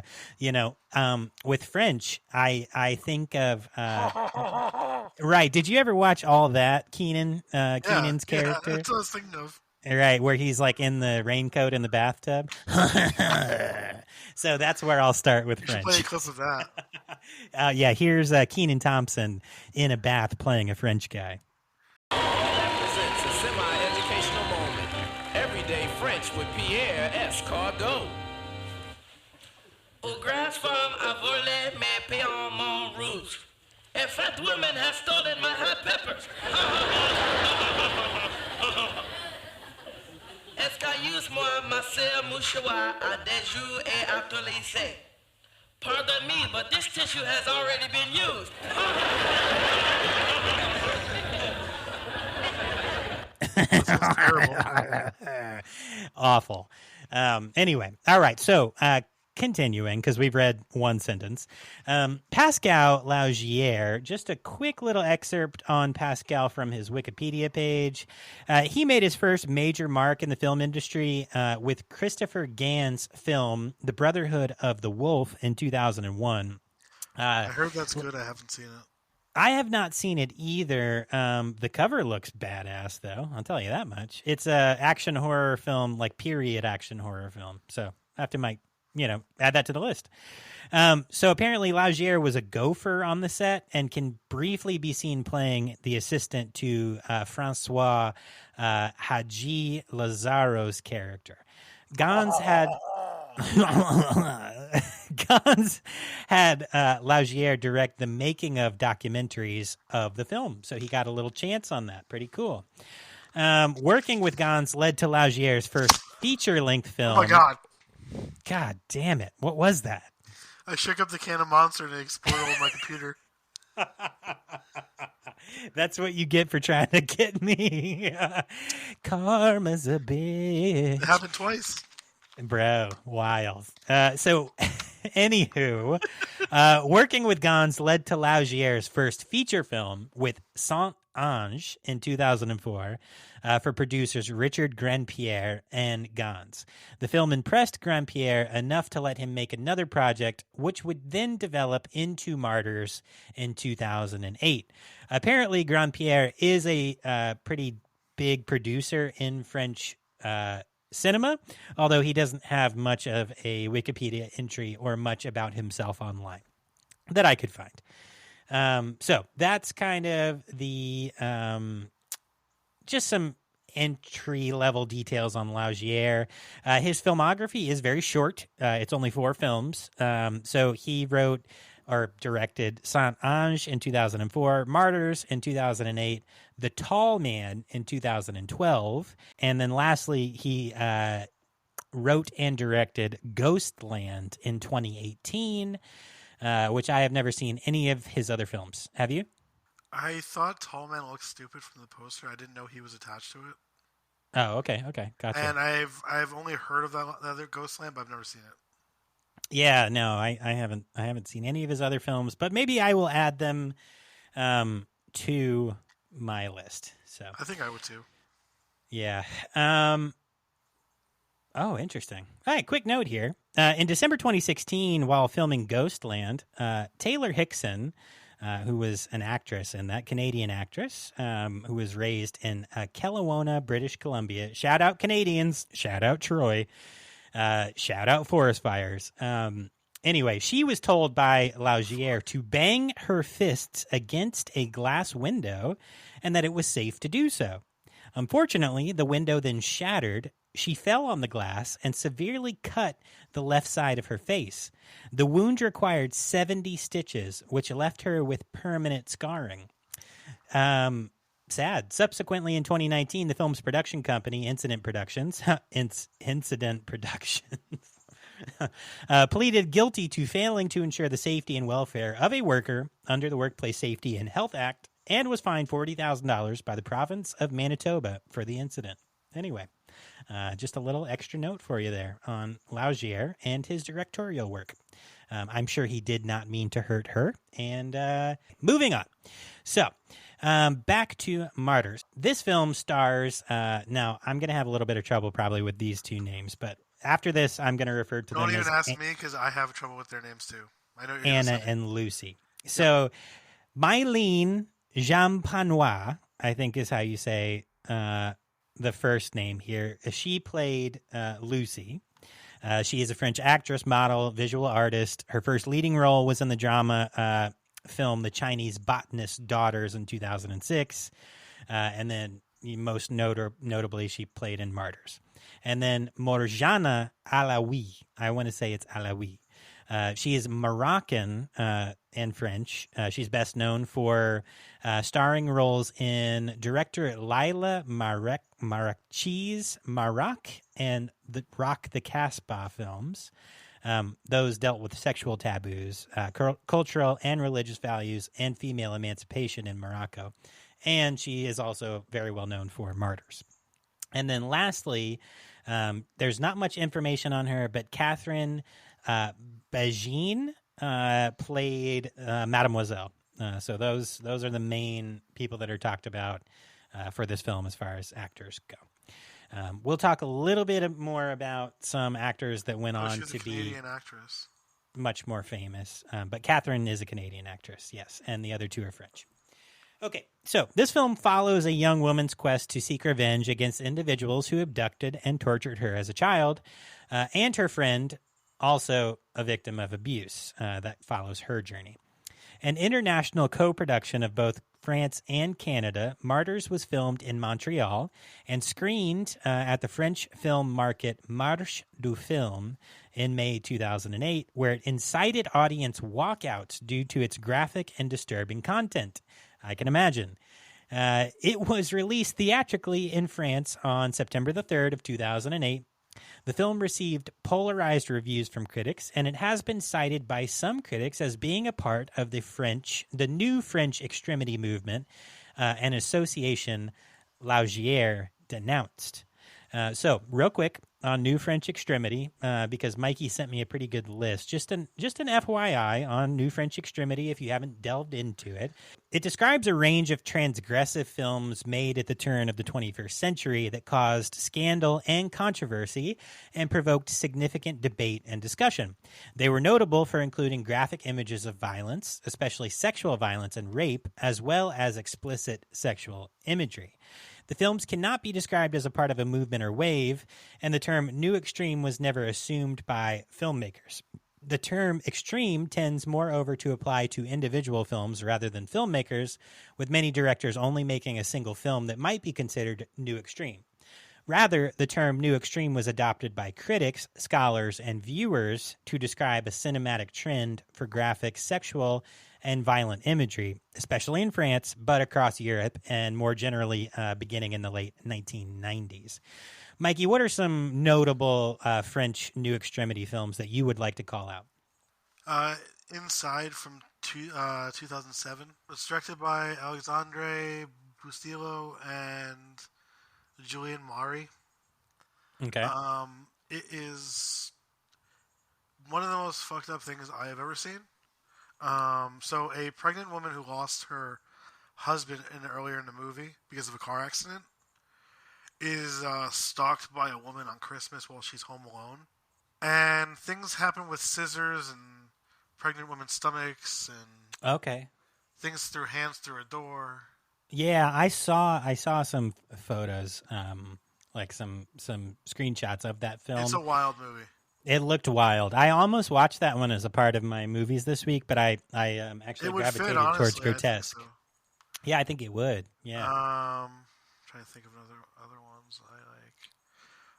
with French, I think of right. Did you ever watch All That? Keenan's character. Yeah, that's what I was thinking of. Right, where he's like in the raincoat in the bathtub. So that's where I'll start with French. Play a clip of that. Yeah, here's Keenan Thompson in a bath playing a French guy. That presents a semi-educational moment. Everyday French with Pierre Escargot. Au grass farm, I volé mes pieds rouge. A fat woman has stolen my hot peppers. Excuse-moi, ma sœur mouchoir, à des jours et à tout lycée. Pardon me, but this tissue has already been used. Terrible. Awful. Anyway, all right. So continuing, because we've read one sentence. Pascal Laugier, just a quick little excerpt on Pascal from his Wikipedia page. He made his first major mark in the film industry with Christopher Gan's film, The Brotherhood of the Wolf, in 2001. I heard that's good. I haven't seen it. I have not seen it either. The cover looks badass, though. I'll tell you that much. It's a action horror film, like period action horror film. So I have to add that to the list. So apparently Laugier was a gopher on the set and can briefly be seen playing the assistant to Francois Haji Lazaro's character. Gans had Laugier direct the making of documentaries of the film, so he got a little chance on that. Pretty cool. Working with Gans led to Laugier's first feature-length film. Oh my God. God damn it. What was that? I shook up the can of Monster and it exploded on my computer. That's what you get for trying to get me. Karma's a bitch. It happened twice. Bro, wild. So, anywho, working with Gans led to Laugier's first feature film with Saint-Ange in 2004 for producers Richard Grandpierre and Gans. The film impressed Grandpierre enough to let him make another project, which would then develop into Martyrs in 2008. Apparently, Grandpierre is a pretty big producer in French cinema, although he doesn't have much of a Wikipedia entry or much about himself online that I could find. So that's kind of the just some entry-level details on Laugier. His filmography is very short. It's only 4 films. So he wrote or directed Saint-Ange in 2004, Martyrs in 2008, The Tall Man in 2012, and then lastly, he wrote and directed Ghostland in 2018, which I have never seen any of his other films. Have you? I thought Tall Man looked stupid from the poster. I didn't know he was attached to it. Oh, okay, gotcha. And I've only heard of that other Ghostland, but I've never seen it. Yeah, no, I haven't seen any of his other films, but maybe I will add them to my list. So I think I would too. yeah. Oh, interesting. All right, quick note here. In December 2016, while filming Ghostland, Taylor Hickson, who was an actress in that, Canadian actress, who was raised in Kelowna, British Columbia. Shout out Canadians. Shout out Troy. Shout out forest fires. Anyway, she was told by Laugier to bang her fists against a glass window and that it was safe to do so. Unfortunately, the window then shattered. She fell on the glass and severely cut the left side of her face. The wound required 70 stitches, which left her with permanent scarring. Sad. Subsequently, in 2019, the film's production company, Incident Productions, pleaded guilty to failing to ensure the safety and welfare of a worker under the Workplace Safety and Health Act and was fined $40,000 by the province of Manitoba for the incident. Anyway, just a little extra note for you there on Laugier and his directorial work. I'm sure he did not mean to hurt her. And moving on. So, back to Martyrs. This film stars, now I'm going to have a little bit of trouble probably with these two names, but after this, I'm going to refer to them as... Don't even ask me because I have trouble with their names too. I know Anna and Lucy. So, Mylene Jampanois, I think is how you say the first name here. She played Lucy. She is a French actress, model, visual artist. Her first leading role was in the drama film The Chinese Botanist's Daughters in 2006. And then most notably, she played in Martyrs. And then Morjana Alaoui. I want to say it's Alaoui. She is Moroccan and French. She's best known for starring roles in director Laila Marrakchi's Maroc and the Rock the Casbah films. Those dealt with sexual taboos, cultural and religious values, and female emancipation in Morocco. And she is also very well known for Martyrs. And then lastly, there's not much information on her, but Catherine Bagine played Mademoiselle. So those are the main people that are talked about for this film as far as actors go. We'll talk a little bit more about some actors that went on to be Canadian actress. Much more famous. But Catherine is a Canadian actress, yes, and the other two are French. Okay, so this film follows a young woman's quest to seek revenge against individuals who abducted and tortured her as a child, and her friend, also a victim of abuse. That follows her journey. An international co-production of both France and Canada, Martyrs was filmed in Montreal and screened at the French film market Marché du Film in May 2008, where it incited audience walkouts due to its graphic and disturbing content. I can imagine. It was released theatrically in France on September the 3rd of 2008. The film received polarized reviews from critics, and it has been cited by some critics as being a part of the new French extremity movement, an association Laugier denounced. So, real quick on New French Extremity, because Mikey sent me a pretty good list. Just an FYI on New French Extremity if you haven't delved into it. It describes a range of transgressive films made at the turn of the 21st century that caused scandal and controversy and provoked significant debate and discussion. They were notable for including graphic images of violence, especially sexual violence and rape, as well as explicit sexual imagery. The films cannot be described as a part of a movement or wave, and the term new extreme was never assumed by filmmakers. The term extreme tends moreover to apply to individual films rather than filmmakers, with many directors only making a single film that might be considered new extreme. Rather, the term new extreme was adopted by critics, scholars, and viewers to describe a cinematic trend for graphic, sexual, and violent imagery, especially in France, but across Europe, and more generally beginning in the late 1990s. Mikey, what are some notable French New Extremity films that you would like to call out? Inside from 2007. It's directed by Alexandre Bustillo and Julien Maury. Okay. It is one of the most fucked up things I have ever seen. So a pregnant woman who lost her husband earlier in the movie because of a car accident is stalked by a woman on Christmas while she's home alone. And things happen with scissors and pregnant women's stomachs and Okay. things through hands through a door. Yeah, I saw some photos, like some screenshots of that film. It's a wild movie. It looked wild. I almost watched that one as a part of my movies this week, but I actually gravitated towards honestly, grotesque. I think so. Yeah, I think it would. Yeah. Trying to think of other ones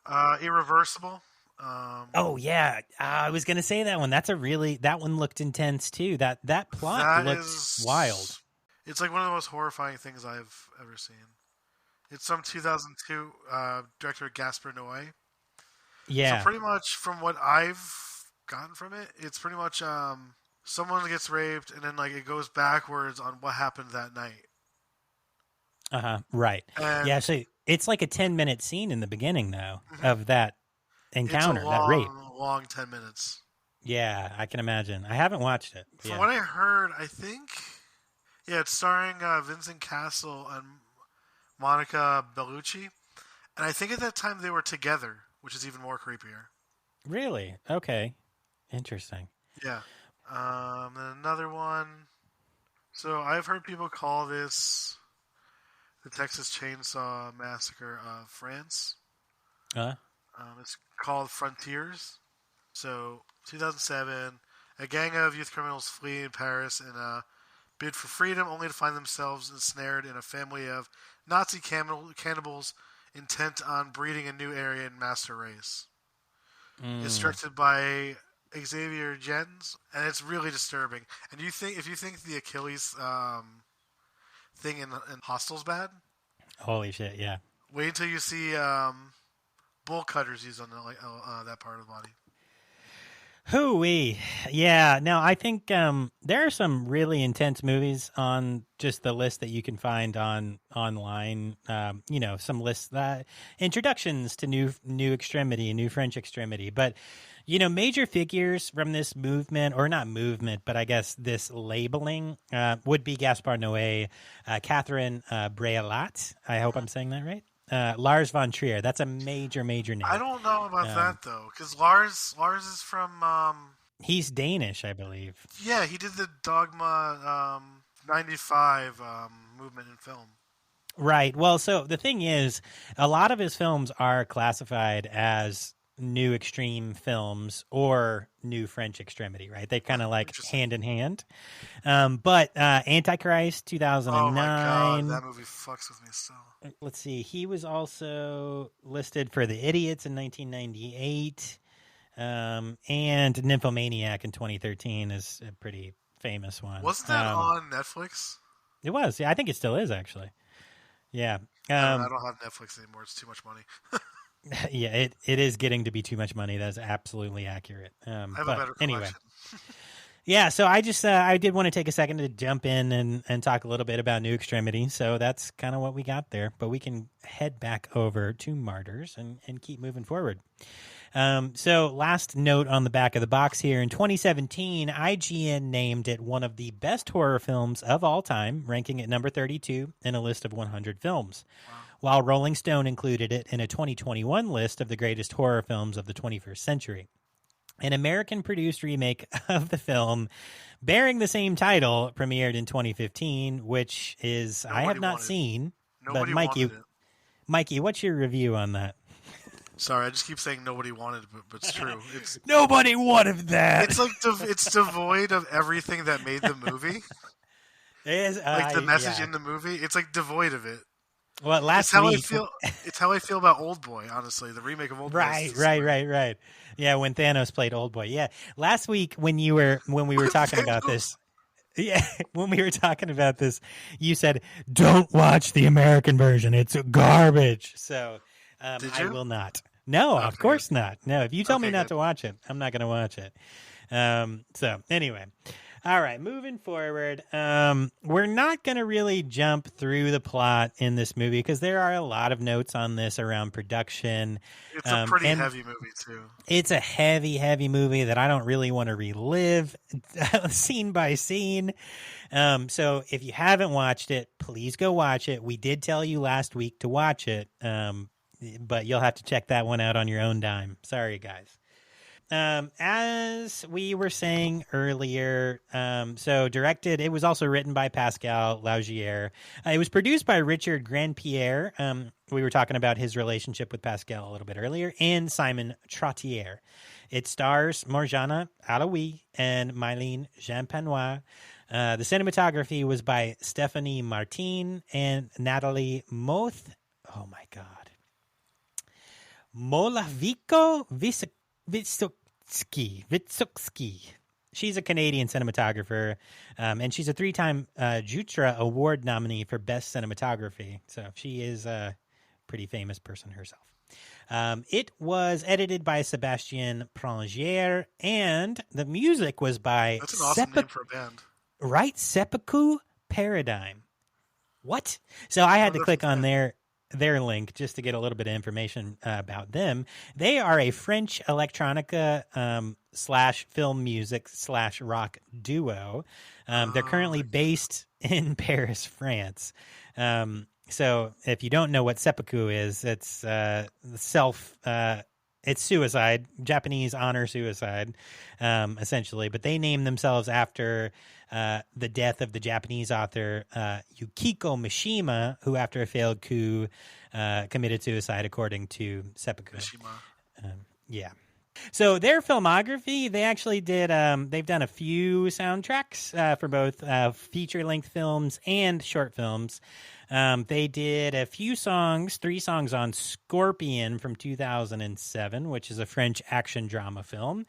I like. Irreversible. Oh yeah, I was gonna say that one. That one looked intense too. That plot looked wild. It's like one of the most horrifying things I've ever seen. It's from 2002, director Gaspar Noé. Yeah. So pretty much from what I've gotten from it, it's pretty much someone gets raped and then like it goes backwards on what happened that night. Right. And yeah. So it's like a 10-minute scene in the beginning though of that encounter, it's a that rape. long 10 minutes. Yeah, I can imagine. I haven't watched it. From what I heard, I think, it's starring Vincent Cassel and Monica Bellucci, and I think at that time they were together, which is even more creepier. Really? Okay. Interesting. Yeah. Then another one. So I've heard people call this the Texas Chainsaw Massacre of France. It's called Frontiers. So 2007, a gang of youth criminals flee in Paris in a bid for freedom, only to find themselves ensnared in a family of Nazi cannibals intent on breeding a new Aryan master race. It's directed by Xavier Jens, and it's really disturbing. And if you think the Achilles thing in Hostel's bad, holy shit! Yeah. Wait until you see bull cutters used on that part of the body. Hooey. Yeah. No, I think there are some really intense movies on just the list that you can find online. Some lists introductions to new extremity, new French extremity. But major figures from this movement, or not movement, but I guess this labeling would be Gaspar Noé, Catherine Breillat. I hope I'm saying that right. Lars von Trier. That's a major name. I don't know about that though, because Lars is from. He's Danish, I believe. Yeah, he did the Dogma 95 movement in film. Right. Well, so the thing is, a lot of his films are classified as new extreme films or new French extremity, right? They kind of like hand in hand. But Antichrist 2009. Oh my God, that movie fucks with me still. Let's see. He was also listed for The Idiots in 1998. And Nymphomaniac in 2013 is a pretty famous one. Wasn't that on Netflix? It was. Yeah, I think it still is actually. Yeah. I don't have Netflix anymore. It's too much money. Yeah, it is getting to be too much money. That's absolutely accurate. I have a better collection. Anyway. Yeah, so I just I did want to take a second to jump in and talk a little bit about New Extremity. So that's kind of what we got there. But we can head back over to Martyrs and keep moving forward. So last note on the back of the box here. In 2017, IGN named it one of the best horror films of all time, ranking it number 32 in a list of 100 films. Wow. While Rolling Stone included it in a 2021 list of the greatest horror films of the 21st century. An American-produced remake of the film bearing the same title premiered in 2015, which is I have not seen. But Mikey, what's your review on that? Sorry, I just keep saying nobody wanted it, but it's true. It's nobody wanted that. It's like it's devoid of everything that made the movie. It is like the message in the movie. It's like devoid of it. Well, last week, it's how I feel about Oldboy. Honestly, the remake of Oldboy. Right. Yeah, when Thanos played Oldboy. Yeah, last week when we were talking about this. Yeah, when we were talking about this, you said, "Don't watch the American version; it's garbage." So Did you? I will not. No, of course not. No, if you tell me not to watch it, I'm not going to watch it. So anyway, All right, moving forward, we're not going to really jump through the plot in this movie because there are a lot of notes on this around production. It's a pretty and heavy movie, too. It's a heavy, heavy movie that I don't really want to relive scene by scene. So if you haven't watched it, please go watch it. We did tell you last week to watch it, but you'll have to check that one out on your own dime. Sorry, guys. As we were saying earlier, so directed, it was also written by Pascal Laugier. It was produced by Richard Grandpierre. We were talking about his relationship with Pascal a little bit earlier, and Simon Trottier. It stars Morjana Alaoui and Mylene Jampanois. The cinematography was by Stephanie Martin and Natalie Moth. Oh my God. Molavico Vitsukski. She's a Canadian cinematographer, and she's a 3-time Jutra Award nominee for Best Cinematography. So she is a pretty famous person herself. It was edited by Sebastien Prangier, and the music was by... That's an awesome name for a band. Right? Seppuku Paradigm. What? So I had to click on their link just to get a little bit of information about them. They are a French electronica / film music / rock duo. They're currently based in Paris, France. So if you don't know what seppuku is, it's it's suicide, Japanese honor suicide, essentially. But they named themselves after the death of the Japanese author Yukiko Mishima, who after a failed coup committed suicide, according to seppuku. Yeah. So their filmography, they actually did, they've done a few soundtracks for both feature-length films and short films. They did a few songs, 3 songs on Scorpion from 2007, which is a French action drama film,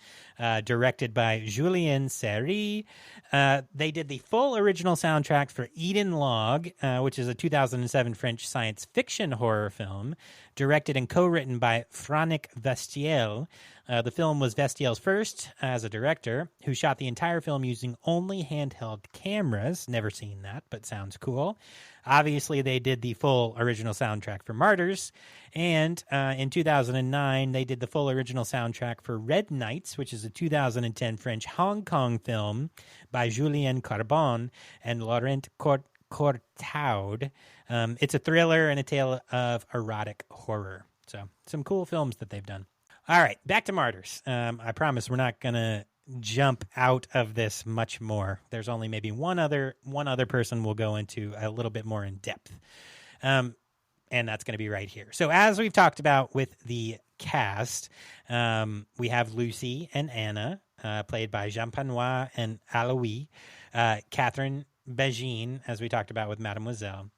directed by Julien Serry. They did the full original soundtrack for Eden Log, which is a 2007 French science fiction horror film, directed and co-written by Franck Vestiel. The film was Vestiel's first as a director, who shot the entire film using only handheld cameras. Never seen that, but sounds cool. Obviously, they did the full original soundtrack for Martyrs, and in 2009, they did the full original soundtrack for Red Nights, which is a 2010 French-Hong Kong film by Julien Carbon and Laurent Courtaud. It's a thriller and a tale of erotic horror. So, some cool films that they've done. All right, back to Martyrs. I promise we're not going to jump out of this much more. There's only maybe one other person we'll go into a little bit more in depth. And that's going to be right here. So as we've talked about with the cast, we have Lucy and Anna, played by Jampanois and Alaoui, Catherine Begine, as we talked about with Mademoiselle.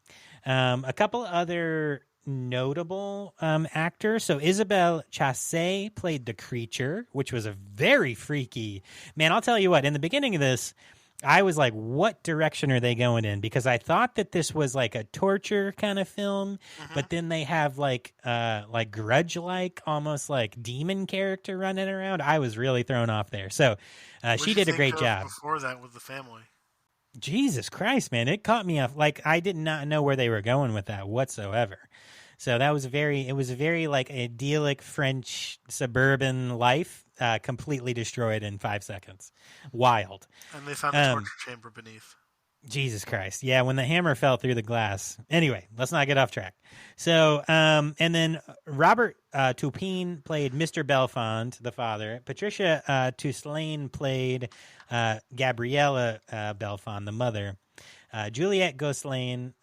A couple other notable actors. So Isabelle Chassé played the creature, which was a very freaky... Man, I'll tell you what, in the beginning of this, I was like, what direction are they going in? Because I thought that this was like a torture kind of film, but then they have like grudge-like, almost like demon character running around. I was really thrown off there. So she did a great job. Before that with the family? Jesus Christ, man. It caught me off. Like, I did not know where they were going with that whatsoever. So that was a very like idyllic French suburban life, completely destroyed in 5 seconds. Wild. And they found the torture chamber beneath. Jesus Christ. Yeah, when the hammer fell through the glass. Anyway, let's not get off track. So, and then Robert Toupin played Mr. Belfond, the father. Patricia Toussaint played Gabriella Belfond, the mother. Juliette Gosselin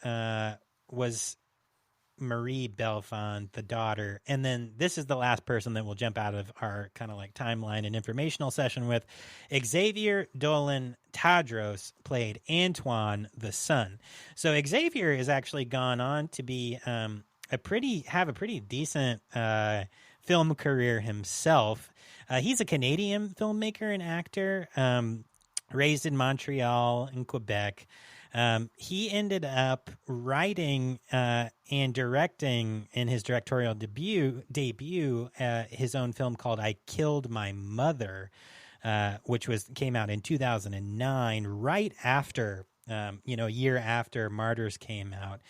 was Marie Belfond, the daughter. And then this is the last person that will jump out of our kind of like timeline and informational session with. Xavier Dolan Tadros played Antoine, the son. So Xavier has actually gone on to be a pretty decent film career himself. He's a Canadian filmmaker and actor, raised in Montreal and Quebec. He ended up writing and directing in his directorial debut his own film called I Killed My Mother, which came out in 2009, right after, a year after Martyrs came out.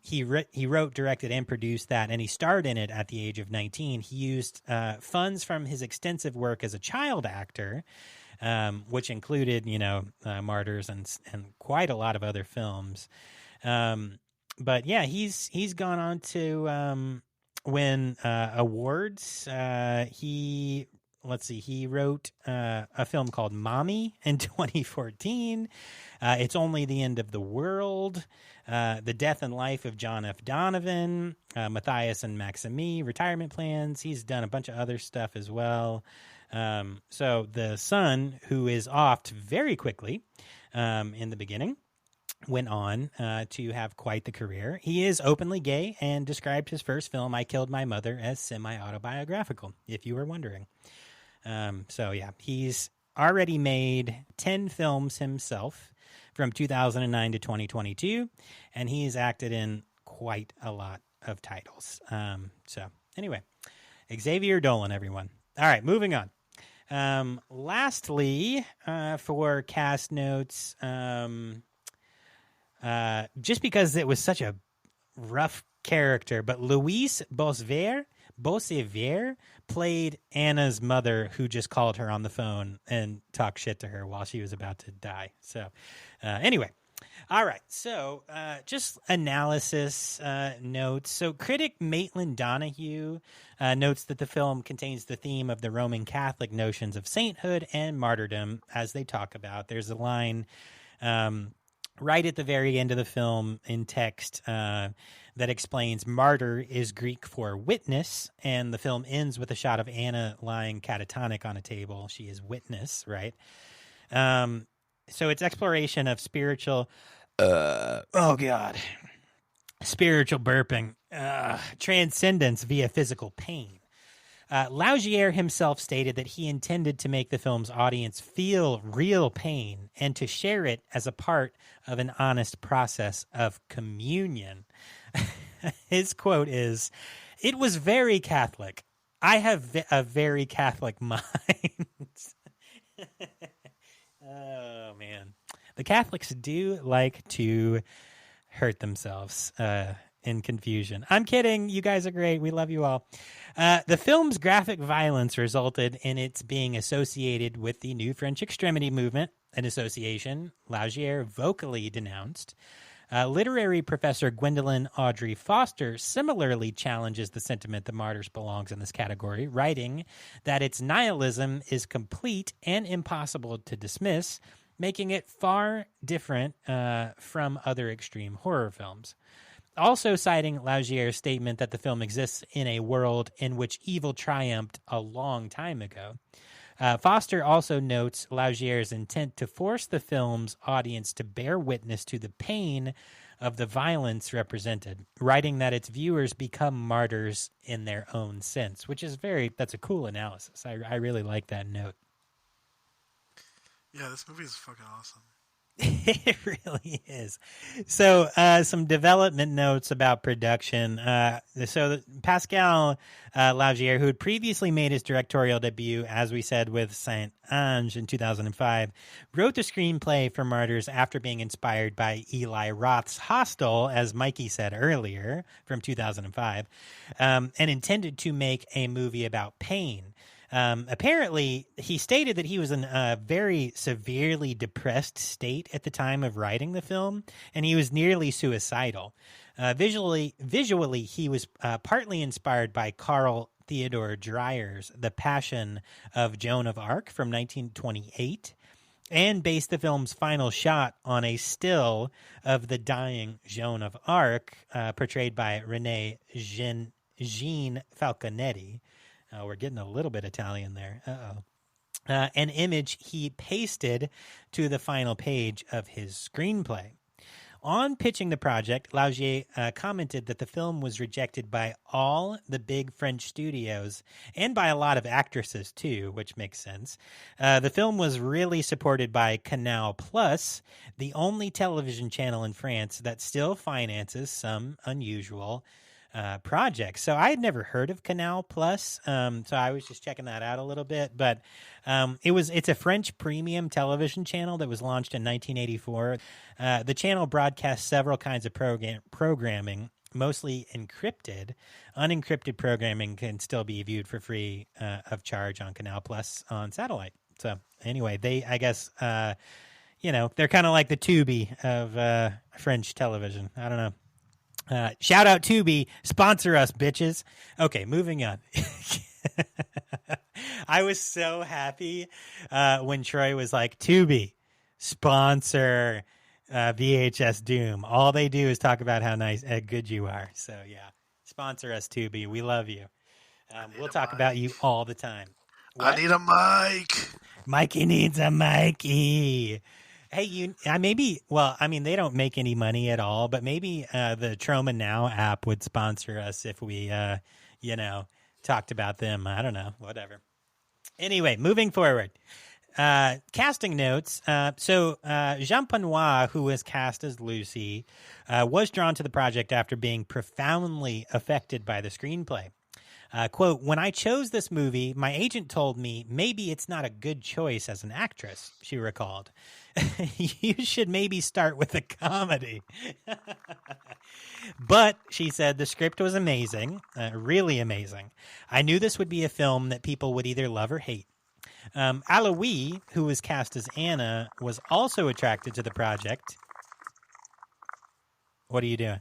He wrote, directed, and produced that, and he starred in it at the age of 19. He used funds from his extensive work as a child actor, which included, Martyrs and quite a lot of other films. But yeah, he's gone on to win awards. He wrote a film called Mommy in 2014. It's Only the End of the World. The Death and Life of John F. Donovan. Matthias and Maxime. Retirement Plans. He's done a bunch of other stuff as well. So the son, who is offed very quickly in the beginning, went on to have quite the career. He is openly gay and described his first film, I Killed My Mother, as semi-autobiographical, if you were wondering. So yeah, he's already made 10 films himself from 2009 to 2022, and he's acted in quite a lot of titles. So anyway, Xavier Dolan, everyone. All right, moving on. Lastly, for cast notes, just because it was such a rough character, but Louise Beausevier played Anna's mother, who just called her on the phone and talked shit to her while she was about to die. So anyway, all right. So just analysis notes. So critic Maitland Donahue notes that the film contains the theme of the Roman Catholic notions of sainthood and martyrdom, as they talk about. There's a line right at the very end of the film in text that explains martyr is Greek for witness, and the film ends with a shot of Anna lying catatonic on a table. She is witness, right? So it's exploration of spiritual, spiritual burping, transcendence via physical pain. Laugier himself stated that he intended to make the film's audience feel real pain and to share it as a part of an honest process of communion. His quote is, "It was very Catholic. I have a very Catholic mind." Oh, man. The Catholics do like to hurt themselves in confusion. I'm kidding. You guys are great. We love you all. The film's graphic violence resulted in its being associated with the New French Extremity movement, an association Laugier vocally denounced. Literary professor Gwendolyn Audrey Foster similarly challenges the sentiment that Martyrs belongs in this category, writing that its nihilism is complete and impossible to dismiss, making it far different from other extreme horror films. Also citing Laugier's statement that the film exists in a world in which evil triumphed a long time ago. Foster also notes Laugier's intent to force the film's audience to bear witness to the pain of the violence represented, writing that its viewers become martyrs in their own sense, which is that's a cool analysis. I really like that note. Yeah, this movie is fucking awesome. It really is. So some development notes about production. So Pascal Laugier, who had previously made his directorial debut, as we said, with Saint-Ange in 2005, wrote the screenplay for Martyrs after being inspired by Eli Roth's Hostel, as Mikey said earlier, from 2005, and intended to make a movie about pain. Apparently, he stated that he was in a very severely depressed state at the time of writing the film, and he was nearly suicidal. Visually, he was partly inspired by Carl Theodor Dreyer's The Passion of Joan of Arc from 1928, and based the film's final shot on a still of the dying Joan of Arc, portrayed by Renee Jean Falconetti. We're getting a little bit Italian there. An image he pasted to the final page of his screenplay. On pitching the project, Laugier commented that the film was rejected by all the big French studios and by a lot of actresses too, which makes sense. The film was really supported by Canal Plus, the only television channel in France that still finances some unusual projects. So I had never heard of Canal Plus, so I was just checking that out a little bit. But it's a French premium television channel that was launched in 1984. The channel broadcasts several kinds of programming, mostly encrypted. Unencrypted programming can still be viewed for free of charge on Canal Plus on satellite. So anyway, I guess, they're kind of like the Tubi of French television. I don't know. Shout out Tubi, sponsor us, bitches. Okay, moving on. I was so happy when Troy was like, Tubi, sponsor VHS Doom. All they do is talk about how good you are. So yeah, sponsor us, Tubi. We love you. We'll talk about you all the time. What? I need a mic. Mikey needs a Mikey. Hey, they don't make any money at all, but maybe the Troma Now app would sponsor us if we, talked about them. I don't know, whatever. Anyway, moving forward. Casting notes. So Jean Penoit, who was cast as Lucy, was drawn to the project after being profoundly affected by the screenplay. Quote, when I chose this movie, my agent told me maybe it's not a good choice as an actress, she recalled. You should maybe start with a comedy. But, she said, the script was amazing, really amazing. I knew this would be a film that people would either love or hate. Alois, who was cast as Anna, was also attracted to the project. What are you doing?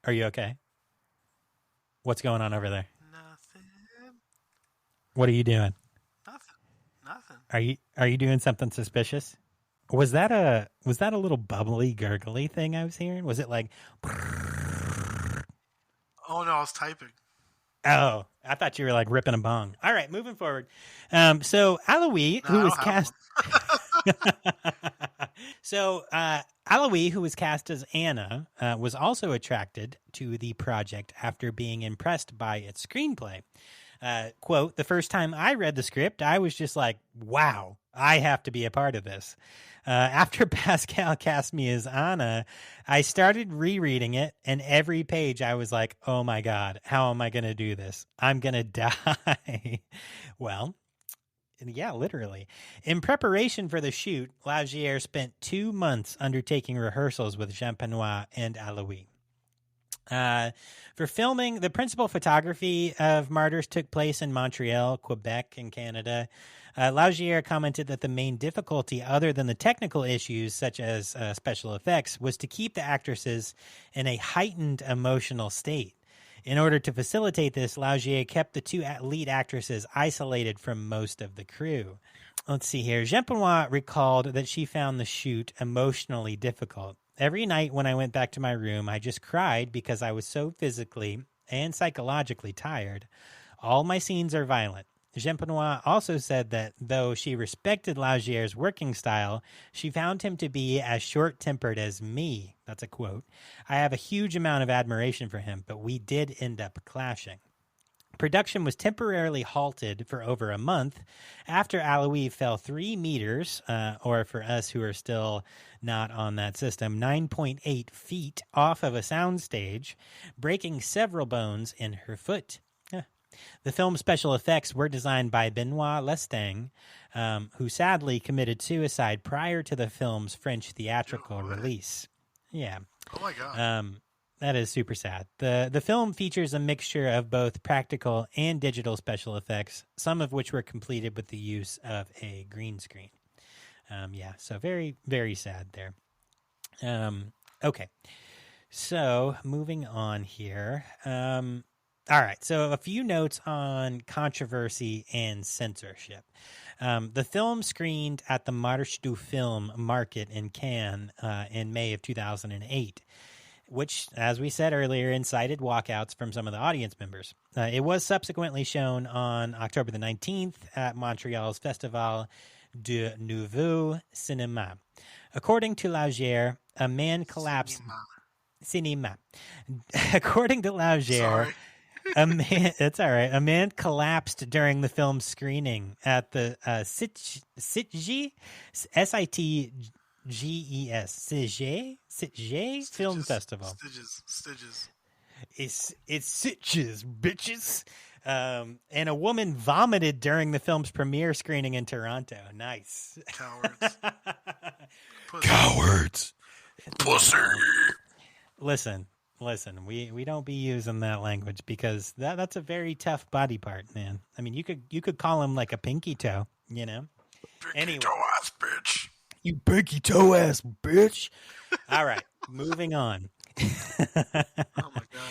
Are you okay? What's going on over there? Nothing. What are you doing? Nothing. Are you doing something suspicious? Was that a little bubbly gurgly thing I was hearing? Was it like? Oh no, I was typing. Oh, I thought you were like ripping a bong. All right, moving forward. So Alois, who was cast. So Alois, who was cast as Anna, was also attracted to the project after being impressed by its screenplay. Quote, the first time I read the script, I was just like, wow, I have to be a part of this. After Pascal cast me as Anna, I started rereading it, and every page I was like, oh my God, how am I going to do this? I'm going to die. Well, yeah, literally. In preparation for the shoot, Laugier spent 2 months undertaking rehearsals with Jean Penoit and Alois. For filming, the principal photography of Martyrs took place in Montreal, Quebec, in Canada. Laugier commented that the main difficulty, other than the technical issues such as special effects, was to keep the actresses in a heightened emotional state. In order to facilitate this, Laugier kept the two lead actresses isolated from most of the crew. Let's see here. Jean Penoit recalled that she found the shoot emotionally difficult. Every night when I went back to my room, I just cried because I was so physically and psychologically tired. All my scenes are violent. Jean Penoit also said that though she respected Laugier's working style, she found him to be as short-tempered as me. That's a quote. I have a huge amount of admiration for him, but we did end up clashing. Production was temporarily halted for over a month after Alois fell 3 meters, or for us who are still not on that system, 9.8 feet off of a soundstage, breaking several bones in her foot. The film's special effects were designed by Benoit Lestang, who sadly committed suicide prior to the film's French theatrical release. Yeah. Oh my God. That is super sad. The film features a mixture of both practical and digital special effects, some of which were completed with the use of a green screen. So very, very sad there. Okay. So moving on here. All right, so a few notes on controversy and censorship. The film screened at the Marche du Film Market in Cannes in May of 2008, which, as we said earlier, incited walkouts from some of the audience members. It was subsequently shown on October the 19th at Montreal's Festival du Nouveau Cinéma. According to Laugier, a man collapsed... Cinéma. According to Laugier... Sorry. It's all right. A man collapsed during the film's screening at the Sitges, S-I-T-G-E-S, Sitges Film Festival. Stitches. It's sitches, bitches. And a woman vomited during the film's premiere screening in Toronto. Nice. Cowards. Cowards. Pussy. Listen. We don't be using that language because that's a very tough body part, man. I mean, you could call him like a pinky toe, you know. Pinky toe ass bitch. You pinky toe ass bitch. All right, moving on. Oh my god.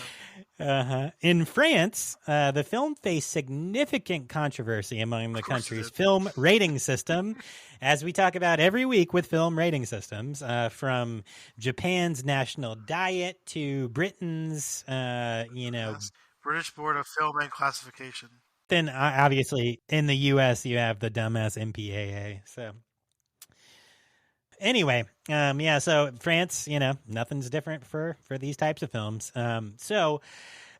In France, the film faced significant controversy among the country's film rating system, as we talk about every week with film rating systems, from Japan's national diet to Britain's, British Board of Film and Classification. Then obviously in the U.S. you have the dumbass MPAA. So anyway, so France, nothing's different for these types of films.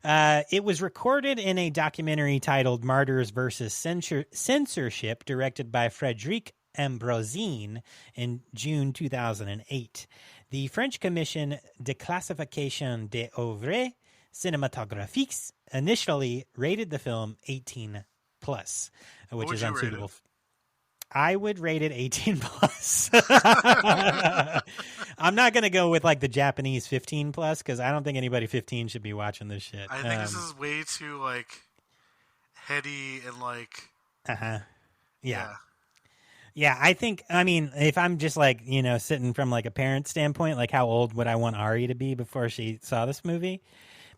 It was recorded in a documentary titled Martyrs versus Censorship, directed by Frédéric Ambroisine in June 2008. The French Commission de Classification des Œuvres Cinématographiques initially rated the film 18+, which is unsuitable. I would rate it 18+. I'm not going to go with like the Japanese 15+ because I don't think anybody 15 should be watching this shit. I think this is way too like heady and like. Yeah. I think. I mean, if I'm just like sitting from like a parent standpoint, like how old would I want Ari to be before she saw this movie?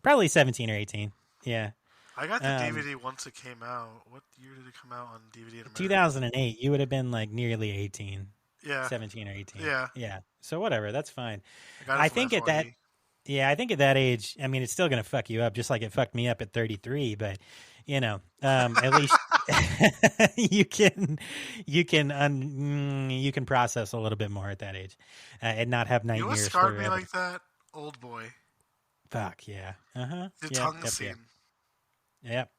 Probably 17 or 18. Yeah. I got the DVD once it came out. What year did it come out on DVD in America? 2008. You would have been like nearly 18. Yeah. 17 or 18. Yeah. Yeah. So whatever. That's fine. I think at that age, I mean, it's still going to fuck you up just like it fucked me up at 33. But, at least you can process a little bit more at that age and not have nightmares. You know what scarred me like that? Old Boy. Fuck yeah. The tongue scene. Yep.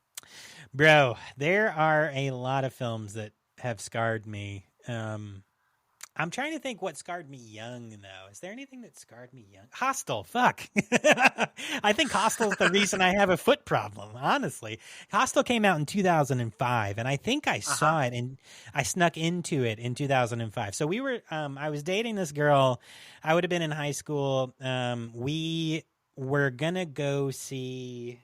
Bro, there are a lot of films that have scarred me. I'm trying to think what scarred me young, though. Is there anything that scarred me young? Hostel, fuck. I think Hostel is the reason I have a foot problem, honestly. Hostel came out in 2005, and I think I saw it, and I snuck into it in 2005. So I was dating this girl. I would have been in high school. We were going to go see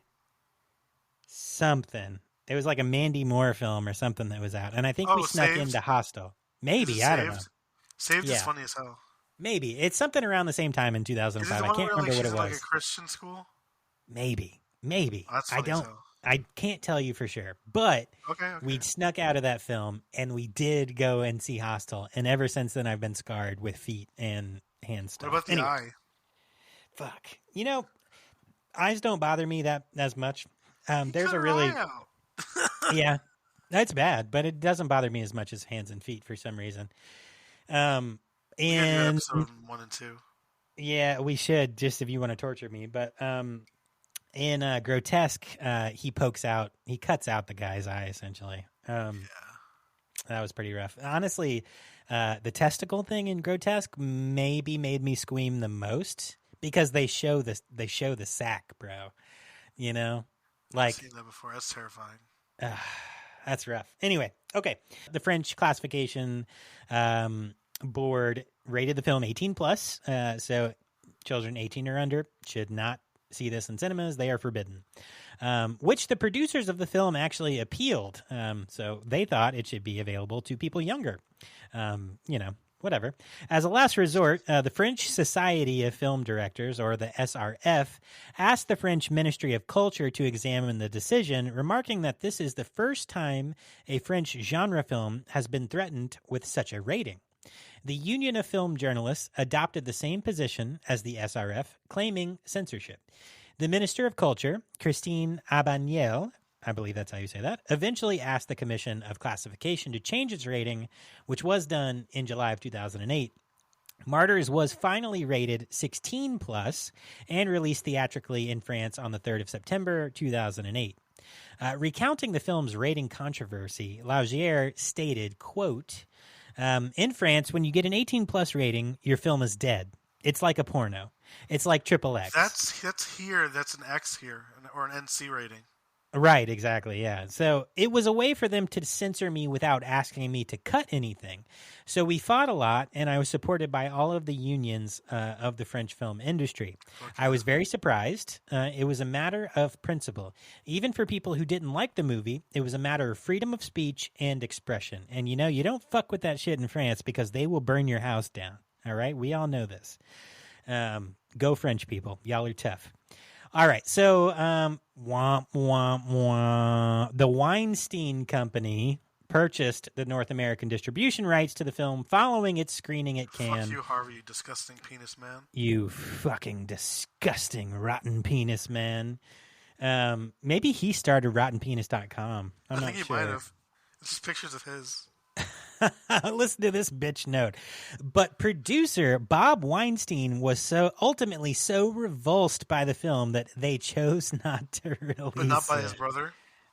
something. It was like a Mandy Moore film or something that was out, and I think we snuck into Hostel. Maybe, I don't know. Saved is funny as hell. Maybe. It's something around the same time in 2005. I can't remember what it was. Like a Christian school? Maybe. That's funny as hell. I can't tell you for sure. But okay. We snuck out of that film and we did go and see Hostel. And ever since then I've been scarred with feet and hand stuff. What about the eye? Fuck. Eyes don't bother me that as much. There's a really yeah. That's bad, but it doesn't bother me as much as hands and feet for some reason. And episode 1 and 2. Yeah, we should, just if you want to torture me. But in Grotesque, he cuts out the guy's eye essentially. That was pretty rough. Honestly, the testicle thing in Grotesque maybe made me scream the most because they show the sack, bro. Like, I've seen that before. That's terrifying. That's rough. Anyway, okay. The French classification board rated the film 18+, so children 18 or under should not see this in cinemas. They are forbidden, which the producers of the film actually appealed. So they thought it should be available to people younger. Whatever. As a last resort, the French Society of Film Directors, or the SRF, asked the French Ministry of Culture to examine the decision, remarking that this is the first time a French genre film has been threatened with such a rating. The Union of Film Journalists adopted the same position as the SRF, claiming censorship. The Minister of Culture, Christine Abaniel, I believe that's how you say that, eventually asked the Commission of Classification to change its rating, which was done in July of 2008. Martyrs was finally rated 16+ and released theatrically in France on the 3rd of September 2008. Recounting the film's rating controversy, Laugier stated, quote, in France, when you get an 18+ rating, your film is dead. It's like a porno. It's like XXX. That's here. That's an X here, or an NC rating. Right, exactly, yeah. So it was a way for them to censor me without asking me to cut anything. So we fought a lot, and I was supported by all of the unions of the French film industry. Okay. I was very surprised. It was a matter of principle. Even for people who didn't like the movie, it was a matter of freedom of speech and expression. And, you don't fuck with that shit in France because they will burn your house down, all right? We all know this. Go French people. Y'all are tough. All right, so womp, womp, womp. The Weinstein Company purchased the North American distribution rights to the film following its screening at Cannes. Fuck you, Harvey, you disgusting penis man. You fucking disgusting rotten penis man. Maybe he started rottenpenis.com. I'm I not think he sure. might have. It's just pictures of his. Listen to this bitch note. But producer Bob Weinstein was ultimately so revulsed by the film that they chose not to release it. But not by his brother?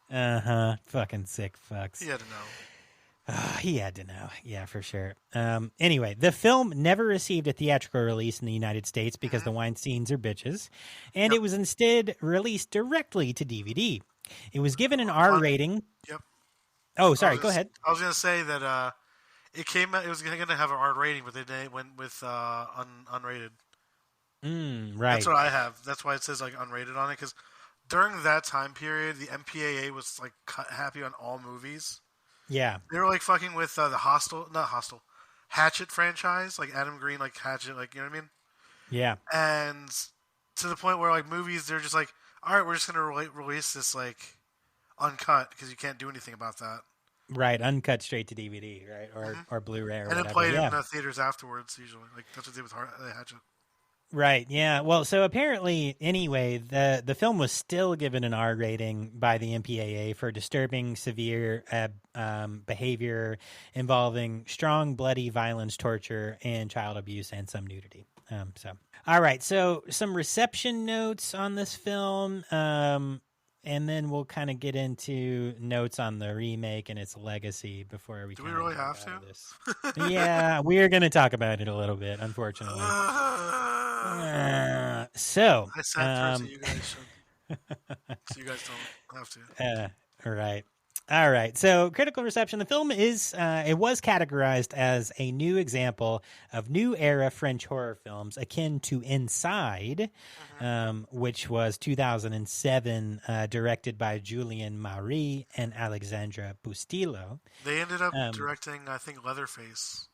Fucking sick fucks. He had to know. He had to know. Yeah, for sure. Anyway, the film never received a theatrical release in the United States because the Weinsteins are bitches, and it was instead released directly to DVD. It was given an R rating. Yep. Oh, sorry. Go ahead. I was going to say that it came out. It was going to have an R rating, but they went with unrated. Right. That's what I have. That's why it says like unrated on it. Because during that time period, the MPAA was like happy on all movies. Yeah. They were like fucking with the Hatchet franchise, like Adam Green, like Hatchet, like you know what I mean? Yeah. And to the point where like movies, they're just like, all right, we're just going to release this like uncut because you can't do anything about that. Right, uncut straight to DVD, right, or Blu-ray, or and whatever. then played in the theaters afterwards. Usually, like that's what they did with Hatchet. Right. Yeah. Well, so apparently, anyway, the film was still given an R rating by the MPAA for disturbing, severe behavior involving strong, bloody violence, torture, and child abuse, and some nudity. All right. So some reception notes on this film. And then we'll kind of get into notes on the remake and its legacy before we. Do we really have to? Yeah, we're going to talk about it a little bit, unfortunately. So I sat through, so you guys should. So you guys don't have to. All right. So critical reception. The film it was categorized as a new example of new era French horror films akin to Inside, which was 2007, directed by Julien Marie and Alexandra Bustillo. They ended up directing, I think, Leatherface.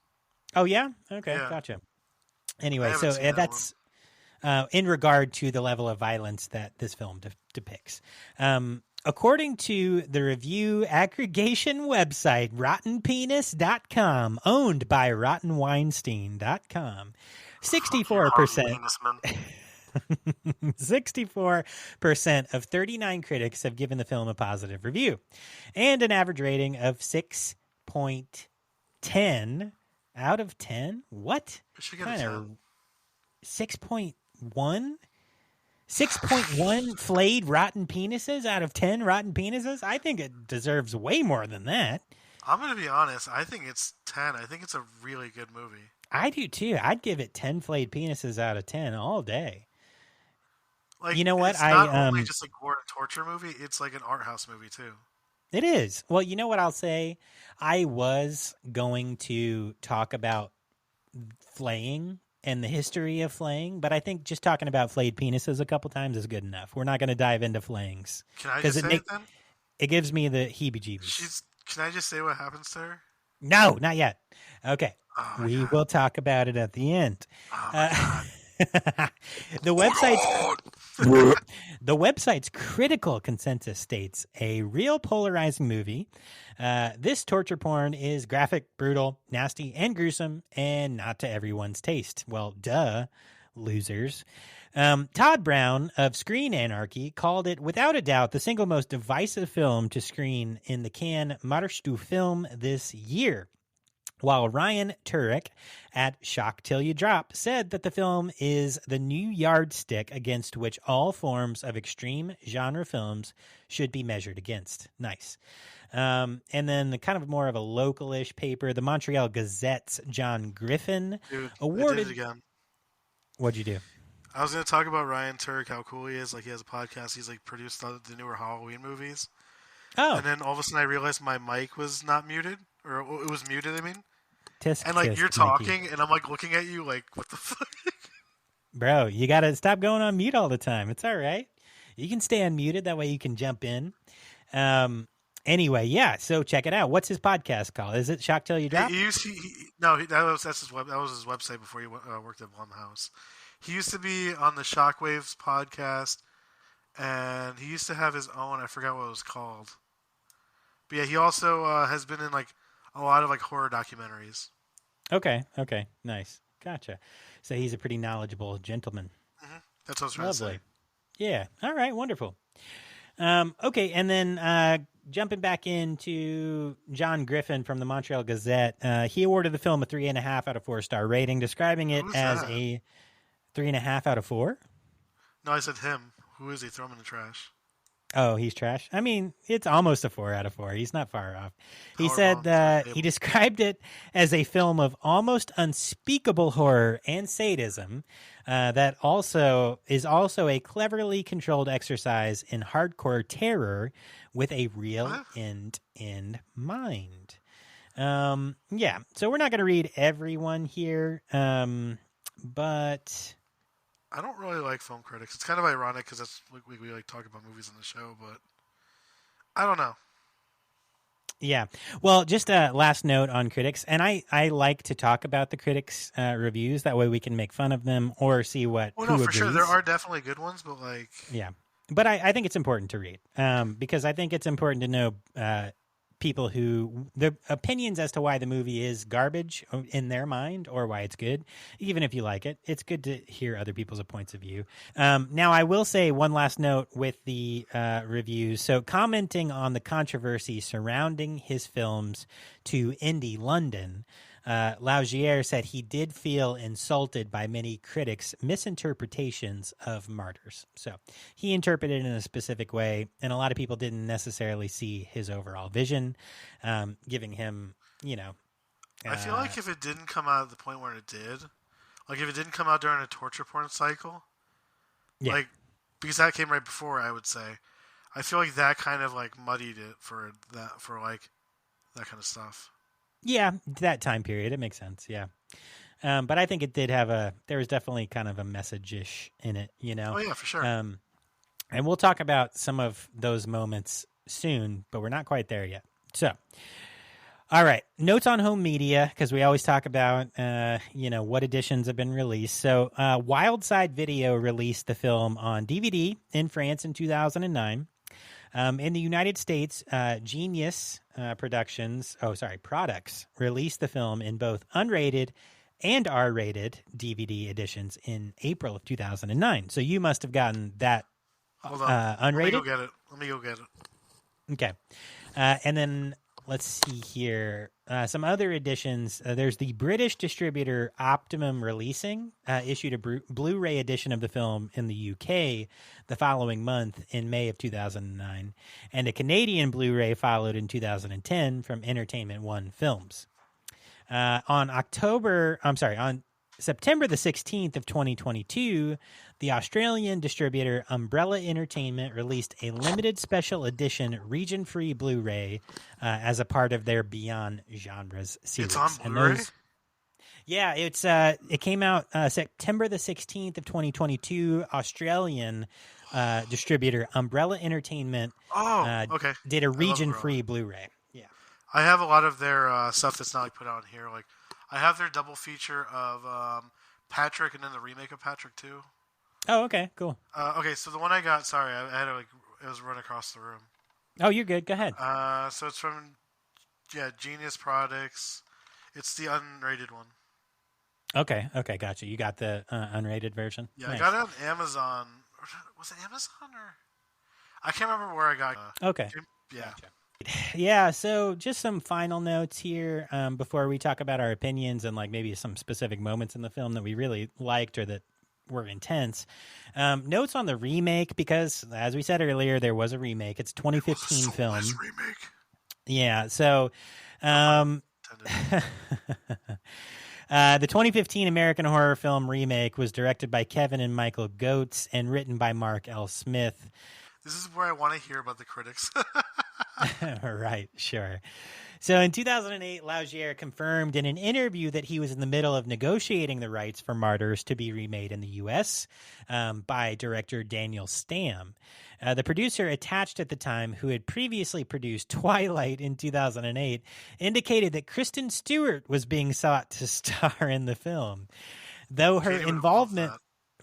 Oh, yeah? Okay, yeah. Gotcha. Anyway, so that's in regard to the level of violence that this film depicts. According to the review aggregation website, RottenPenis.com, owned by RottenWeinstein.com, 64% of 39 critics have given the film a positive review, and an average rating of 6.10 out of 10. What? 6.1? 6.1 flayed rotten penises out of 10 rotten penises? I think it deserves way more than that. I'm going to be honest. I think it's 10. I think it's a really good movie. I do too. I'd give it 10 flayed penises out of 10 all day. Like, you know what? It's not only just a gore and torture movie. It's like an art house movie too. It is. Well, you know what I'll say? I was going to talk about flaying and the history of flaying, but I think just talking about flayed penises a couple times is good enough. We're not going to dive into flayings. Can I just say it then? It gives me the heebie-jeebies. Can I just say what happens to her? No, not yet. Okay. Oh we will talk about it at the end. Oh The website's critical consensus states a real polarizing movie. This torture porn is graphic, brutal, nasty, and gruesome, and not to everyone's taste. Well, duh, losers. Todd Brown of Screen Anarchy called it, without a doubt, the single most divisive film to screen in the Cannes Martyrs du Film this year. While Ryan Turek at Shock Till You Drop said that the film is the new yardstick against which all forms of extreme genre films should be measured against. Nice. And then the kind of more of a local-ish paper, the Montreal Gazette's John Griffin awarded. I did it again. What'd you do? I was going to talk about Ryan Turk, how cool he is. Like, he has a podcast. He's, like, produced the newer Halloween movies. Oh. And then all of a sudden I realized my mic was not muted. Or it was muted, I mean. Tisk, And, like, tisk, you're Mikey. talking, and I'm, like, looking at you like, what the fuck? Bro, you got to stop going on mute all the time. It's all right. You can stay unmuted. That way you can jump in. Anyway, yeah, so check it out. What's his podcast called? Is it Shock Till You Drop? That was his website before he worked at Blumhouse. He used to be on the Shockwaves podcast, and he used to have his own. I forgot what it was called. But yeah, he also has been in like a lot of like horror documentaries. Okay, nice. Gotcha. So he's a pretty knowledgeable gentleman. Mm-hmm. That's what I was trying to say. Yeah, all right, wonderful. Okay, and then jumping back into John Griffin from the Montreal Gazette, he awarded the film a 3.5 out of 4 star rating, describing it as a 3.5 out of 4. No, I said him. Who is he? Throw him in the trash. Oh, he's trash? I mean, it's almost a 4 out of 4. He's not far off. He said he described it as a film of almost unspeakable horror and sadism that is also a cleverly controlled exercise in hardcore terror with a real end in mind. Yeah, so we're not going to read everyone here, but... I don't really like film critics. It's kind of ironic because that's we like talk about movies on the show, but I don't know. Yeah. Well, just a last note on critics, and I like to talk about the critics' reviews. That way we can make fun of them or see what. Well, no, for sure there are definitely good ones, but like yeah. But I think it's important to read because I think it's important to know people who the opinions as to why the movie is garbage in their mind or why it's good. Even if you like it, it's good to hear other people's points of view. Now, I will say one last note with the reviews. So commenting on the controversy surrounding his films to Indie London, Laugier said he did feel insulted by many critics' misinterpretations of Martyrs. So he interpreted it in a specific way, and a lot of people didn't necessarily see his overall vision, giving him, I feel like if it didn't come out at the point where it did, like if it didn't come out during a torture porn cycle, like because that came right before, I would say, I feel like that kind of like muddied it for like that kind of stuff. Yeah, that time period. It makes sense. Yeah. But I think it did have there was definitely kind of a message-ish in it, Oh, yeah, for sure. And we'll talk about some of those moments soon, but we're not quite there yet. So, all right. Notes on home media, because we always talk about, what editions have been released. So Wildside Video released the film on DVD in France in 2009. In the United States, Genius Products released the film in both unrated and R-rated DVD editions in April of 2009. So you must have gotten that unrated. Let me go get it. Okay. And then let's see here. Some other editions. There's the British distributor Optimum Releasing issued a Blu-ray edition of the film in the UK the following month in May of 2009, and a Canadian Blu-ray followed in 2010 from Entertainment One Films. On September the 16th of 2022, the Australian distributor Umbrella Entertainment released a limited special edition region-free Blu-ray as a part of their Beyond Genres series. It's on Blu-ray? Yeah, it came out September the 16th of 2022. Australian distributor Umbrella Entertainment did a region-free Blu-ray. Yeah, I have a lot of their stuff that's not like put out here. Like, I have their double feature of Patrick and then the remake of Patrick too. Oh, okay, cool. Okay, so the one I got, sorry, I had to it was run across the room. Oh, you're good. Go ahead. So it's from Genius Products. It's the unrated one. Okay, gotcha. You got the unrated version? Yeah, nice. I got it on Amazon. Was it Amazon or? I can't remember where I got it. Okay. Yeah. Gotcha. Yeah, so just some final notes here before we talk about our opinions and like maybe some specific moments in the film that we really liked or that were intense. Notes on the remake, because as we said earlier, there was a remake. It's a 2015 film. Nice remake. Yeah, so The 2015 American horror film remake was directed by Kevin and Michael Goetz and written by Mark L. Smith. This is where I want to hear about the critics. Right, sure. So in 2008, Laugier confirmed in an interview that he was in the middle of negotiating the rights for Martyrs to be remade in the U.S. By director Daniel Stamm. The producer attached at the time, who had previously produced Twilight in 2008, indicated that Kristen Stewart was being sought to star in the film. Though her involvement...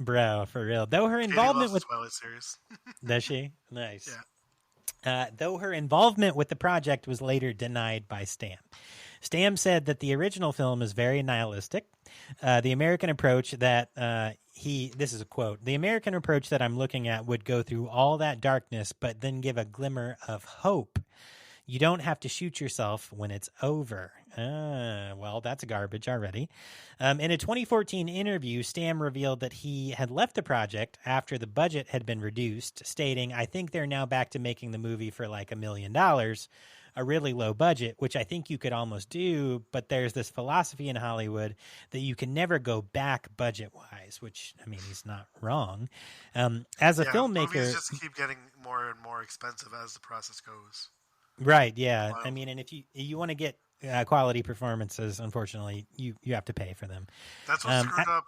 Bro, for real. Though her involvement with... the Twilight series. Does she? Nice. Yeah. Though her involvement with the project was later denied by Stamm. Stamm said that the original film is very nihilistic. The American approach that this is a quote, the American approach that I'm looking at would go through all that darkness, but then give a glimmer of hope. You don't have to shoot yourself when it's over. Well, that's garbage already. In a 2014 interview, Stamm revealed that he had left the project after the budget had been reduced, stating, I think they're now back to making the movie for like $1 million, a really low budget, which I think you could almost do, but there's this philosophy in Hollywood that you can never go back budget-wise, which, I mean, he's not wrong. As a filmmaker... Movies just keep getting more and more expensive as the process goes. Right, yeah. Wow. I mean, and if you want to get quality performances, unfortunately, you have to pay for them. That's what screwed up.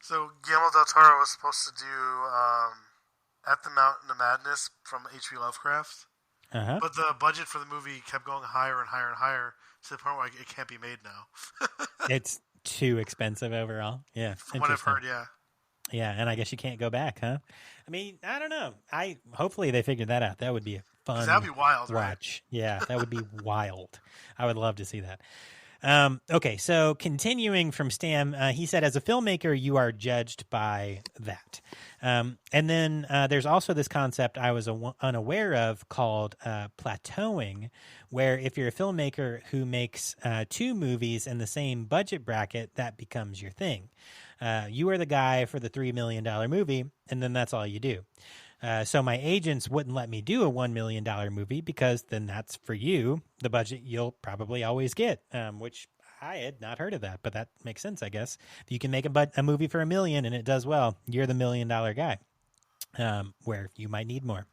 So Guillermo del Toro was supposed to do At the Mountain of Madness from H.P. Lovecraft. Uh-huh. But the budget for the movie kept going higher and higher and higher to the point where it can't be made now. It's too expensive overall. Yeah. From what I've heard, yeah. Yeah, and I guess you can't go back, huh? I mean, I don't know. Hopefully they figured that out. That would be a fun that'd be wild, watch. Right? Yeah, that would be wild. I would love to see that. Okay, so continuing from Stamm, he said, as a filmmaker, you are judged by that. And then there's also this concept I was unaware of called plateauing, where if you're a filmmaker who makes 2 movies in the same budget bracket, that becomes your thing. You are the guy for the $3 million movie, and then that's all you do. So my agents wouldn't let me do a $1 million movie because then that's for you, the budget you'll probably always get, which I had not heard of that, but that makes sense, I guess. If you can make a movie for $1 million and it does well, you're the $1 million guy, where you might need more.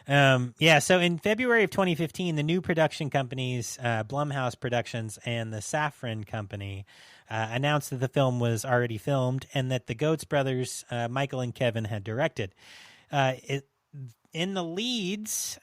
So in February of 2015, the new production companies, Blumhouse Productions and the Safran Company, announced that the film was already filmed and that the Goetz brothers, Michael and Kevin, had directed. In the leads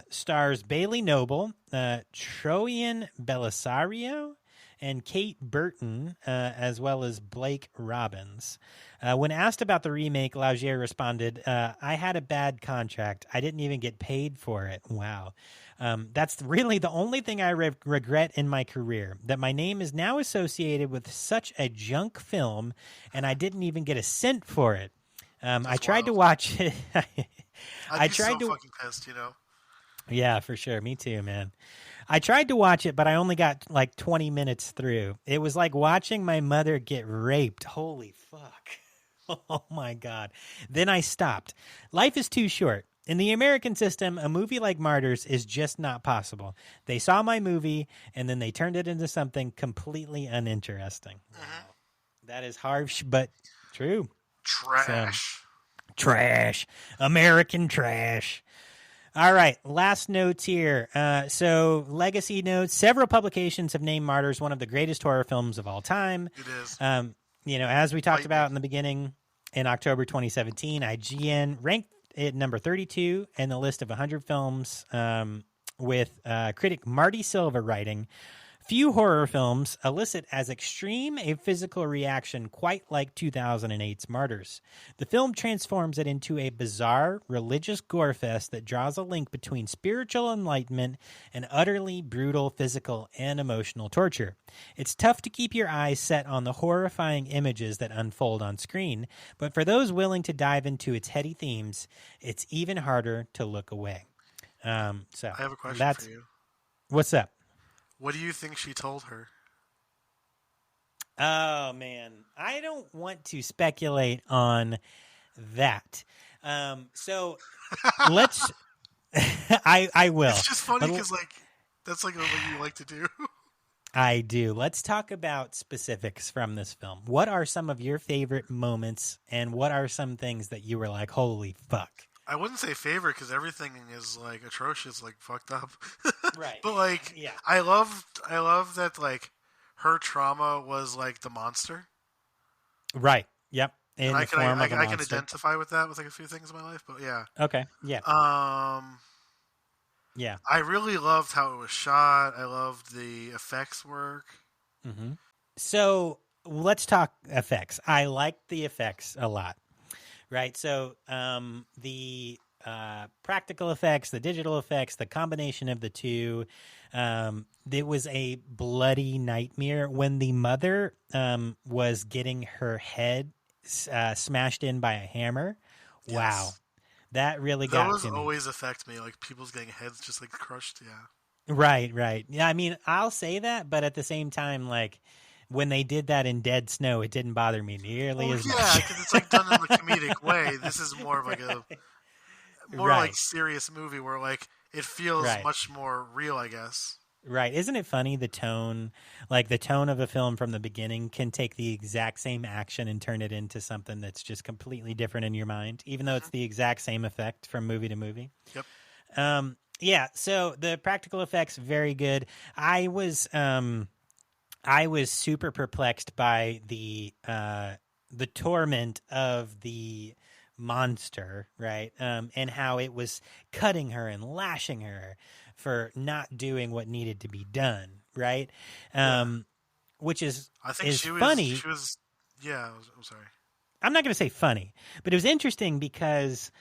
stars Bailey Noble, Troian Belisario, and Kate Burton, as well as Blake Robbins. When asked about the remake, Laugier responded, I had a bad contract. I didn't even get paid for it. Wow. That's really the only thing I regret in my career, that my name is now associated with such a junk film, and I didn't even get a cent for it. I tried to watch it. I'd be so fucking pissed, you know? Yeah, for sure. Me too, man. I tried to watch it, but I only got like 20 minutes through. It was like watching my mother get raped. Holy fuck. Oh my God. Then I stopped. Life is too short. In the American system, a movie like Martyrs is just not possible. They saw my movie, and then they turned it into something completely uninteresting. Wow. That is harsh, but true. Trash. Trash. American trash. All right, last notes here. So legacy notes. Several publications have named Martyrs one of the greatest horror films of all time. It is. As we talked about in the beginning, in October 2017, IGN ranked it number 32 in the list of 100 films, with critic Marty Silva writing, few horror films elicit as extreme a physical reaction quite like 2008's Martyrs. The film transforms it into a bizarre religious gore fest that draws a link between spiritual enlightenment and utterly brutal physical and emotional torture. It's tough to keep your eyes set on the horrifying images that unfold on screen, but for those willing to dive into its heady themes, it's even harder to look away. I have a question for you. What's up? What do you think she told her? Oh, man. I don't want to speculate on that. So let's... I will. It's just funny because, that's like what you like to do. I do. Let's talk about specifics from this film. What are some of your favorite moments, and what are some things that you were like, holy fuck? I wouldn't say favorite because everything is like atrocious, like fucked up. Right. But like, Yeah. I love that like her trauma was like the monster. Right. Yep. In And the form of a I can monster. identify with that with like a few things in my life. But yeah. Okay. Yeah. Yeah. I really loved how it was shot. I loved the effects work. Mm-hmm. So let's talk effects. I like the effects a lot. Right. So the practical effects, the digital effects, the combination of the two, it was a bloody nightmare when the mother was getting her head smashed in by a hammer. Yes. Wow. That really got Those to me. always affect me, like people's getting heads just like crushed. Yeah. Right. Yeah, I mean, I'll say that, but at the same time, like, when they did that in Dead Snow, it didn't bother me nearly as much. Yeah, because it's like done in a comedic way. This is more of like a more Right. like serious movie where like it feels Right. much more real, I guess. Right. Isn't it funny the tone of a film from the beginning can take the exact same action and turn it into something that's just completely different in your mind, even though it's the exact same effect from movie to movie. Yep. Yeah, so the practical effects, very good. I was super perplexed by the torment of the monster, right? And how it was cutting her and lashing her for not doing what needed to be done, right? Which is I think is she was funny. yeah, I'm sorry. I'm not going to say funny, but it was interesting because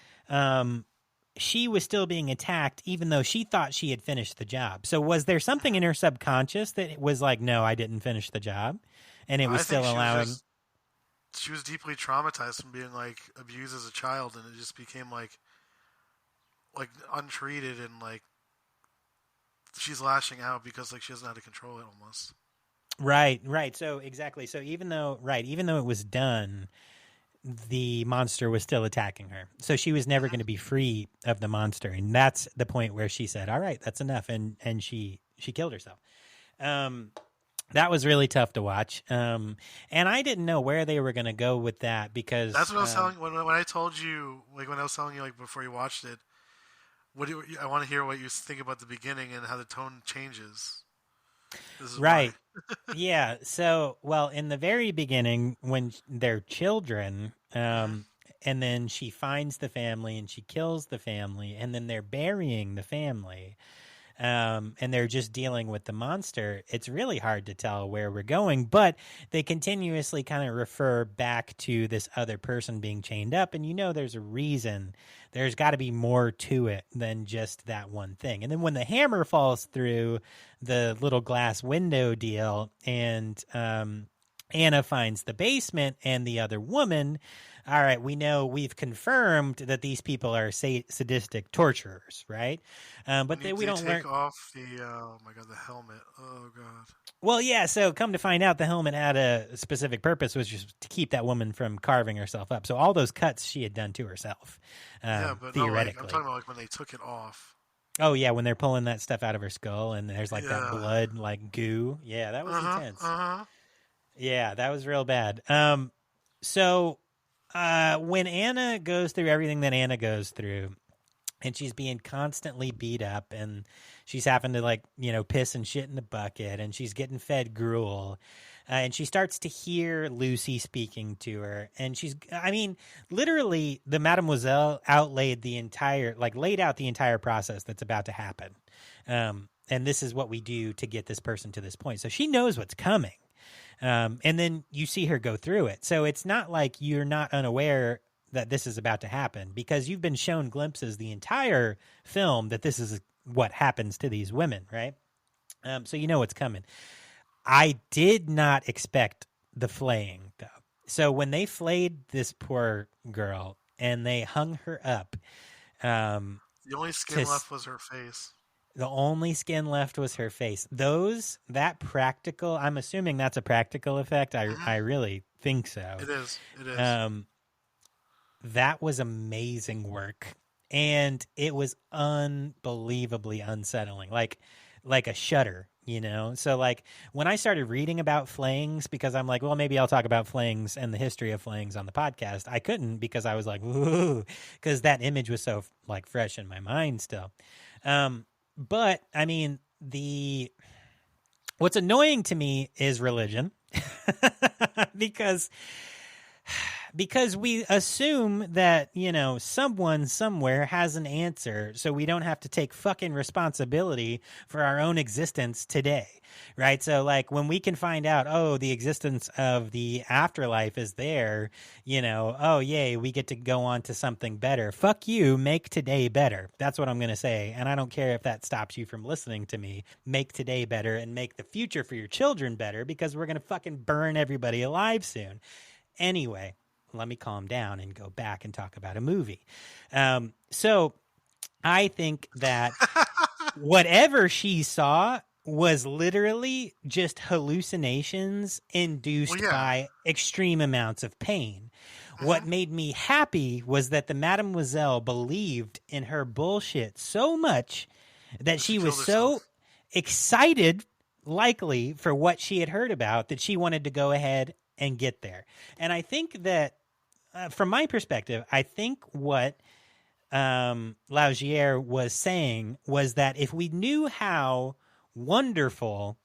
she was still being attacked even though she thought she had finished the job. So was there something in her subconscious that was like, no, I didn't finish the job? And it was I still think allowing... she was deeply traumatized from being like abused as a child, and it just became like untreated, and like she's lashing out because like she doesn't know how to control it almost. Right. So exactly. So even though it was done, the monster was still attacking her. So she was never going to be free of the monster. And that's the point where she said, all right, that's enough. And she killed herself. That was really tough to watch. And I didn't know where they were going to go with that because That's what I was telling when I told you, like when I was telling you like before you watched it. I want to hear what you think about the beginning and how the tone changes. This is right. why. Yeah. So, well, in the very beginning, when they're children, and then she finds the family and she kills the family, and then they're burying the family, and they're just dealing with the monster, it's really hard to tell where we're going, but they continuously kind of refer back to this other person being chained up, and there's a reason. There's got to be more to it than just that one thing. And then when the hammer falls through the little glass window deal and Anna finds the basement and the other woman, all right, we've confirmed that these people are sadistic torturers, right? But we don't take off the oh my god, the helmet. Oh god. Well, yeah. So come to find out, the helmet had a specific purpose, which was to keep that woman from carving herself up. So all those cuts she had done to herself. Yeah, but theoretically, I'm talking about like when they took it off. Oh yeah, when they're pulling that stuff out of her skull, and there's like that blood, like goo. Yeah, that was intense. Yeah, that was real bad. So when Anna goes through everything that Anna goes through, and she's being constantly beat up, and she's having to piss and shit in the bucket, and she's getting fed gruel, and she starts to hear Lucy speaking to her, and literally the Mademoiselle laid out the entire process that's about to happen. And this is what we do to get this person to this point. So she knows what's coming. And then you see her go through it. So it's not like you're not unaware that this is about to happen, because you've been shown glimpses the entire film that this is what happens to these women, right? So you know what's coming. I did not expect the flaying, though. So when they flayed this poor girl and they hung her up, the only skin left was her face. The only skin left was her face. That practical, I'm assuming that's a practical effect. I really think so. It is. That was amazing work. And it was unbelievably unsettling. Like a shudder you know? So like when I started reading about flayings, because I'm like, well, maybe I'll talk about flayings and the history of flayings on the podcast. I couldn't because I was like, ooh, because that image was so like fresh in my mind still. But I mean, what's annoying to me is religion because we assume that, you know, someone somewhere has an answer, so we don't have to take fucking responsibility for our own existence today, right? So like when we can find out, oh, the existence of the afterlife is there, you know, oh yay, we get to go on to something better. Fuck you, make today better. That's what I'm going to say. And I don't care if that stops you from listening to me. Make today better and make the future for your children better, because we're going to fucking burn everybody alive soon. Anyway, let me calm down and go back and talk about a movie. So I think that whatever she saw was literally just hallucinations induced by extreme amounts of pain. What made me happy was that the Mademoiselle believed in her bullshit so much that she was so excited, likely, for what she had heard about, that she wanted to go ahead and get there. And I think that, from my perspective, I think what Laugier was saying was that if we knew how wonderful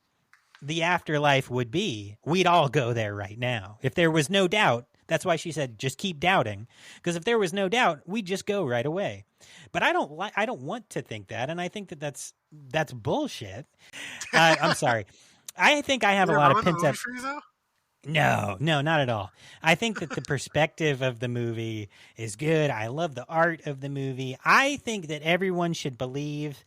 the afterlife would be, we'd all go there right now. If there was no doubt, that's why she said, just keep doubting. Because if there was no doubt, we'd just go right away. But I don't want to think that, and I think that that's bullshit. I'm sorry. I think I have a lot of pent up. No, not at all. I think that the perspective of the movie is good. I love the art of the movie. I think that everyone should believe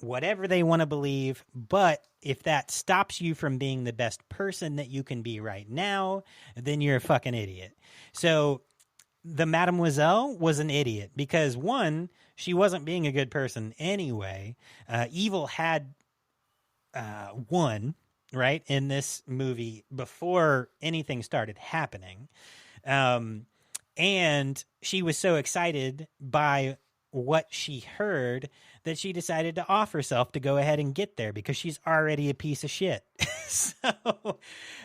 whatever they want to believe, but if that stops you from being the best person that you can be right now, then you're a fucking idiot. So the Mademoiselle was an idiot because, one, she wasn't being a good person anyway. Evil had won, right, in this movie before anything started happening. And she was so excited by what she heard that she decided to off herself to go ahead and get there because she's already a piece of shit. So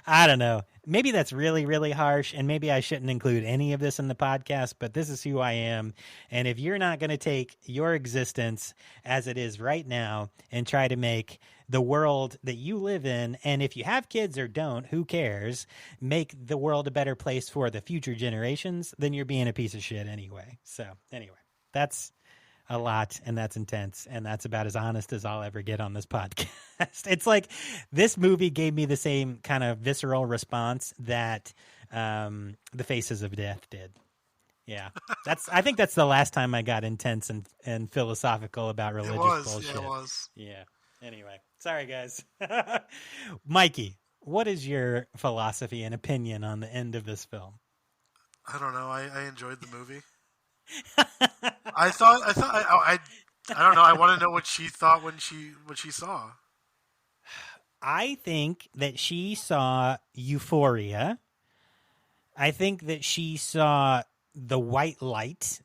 I don't know. Maybe that's really, really harsh, and maybe I shouldn't include any of this in the podcast, but this is who I am. And if you're not going to take your existence as it is right now and try to make the world that you live in, and if you have kids or don't, who cares, make the world a better place for the future generations, then you're being a piece of shit anyway. So anyway, that's a lot, and that's intense, and that's about as honest as I'll ever get on this podcast. It's like this movie gave me the same kind of visceral response that The Faces of Death did. Yeah, I think that's the last time I got intense and philosophical about religious bullshit. Yeah, it was. Yeah. Anyway, sorry guys. Mikey, what is your philosophy and opinion on the end of this film? I don't know. I enjoyed the movie. I don't know. I want to know what she thought when she saw. I think that she saw euphoria. I think that she saw the white light,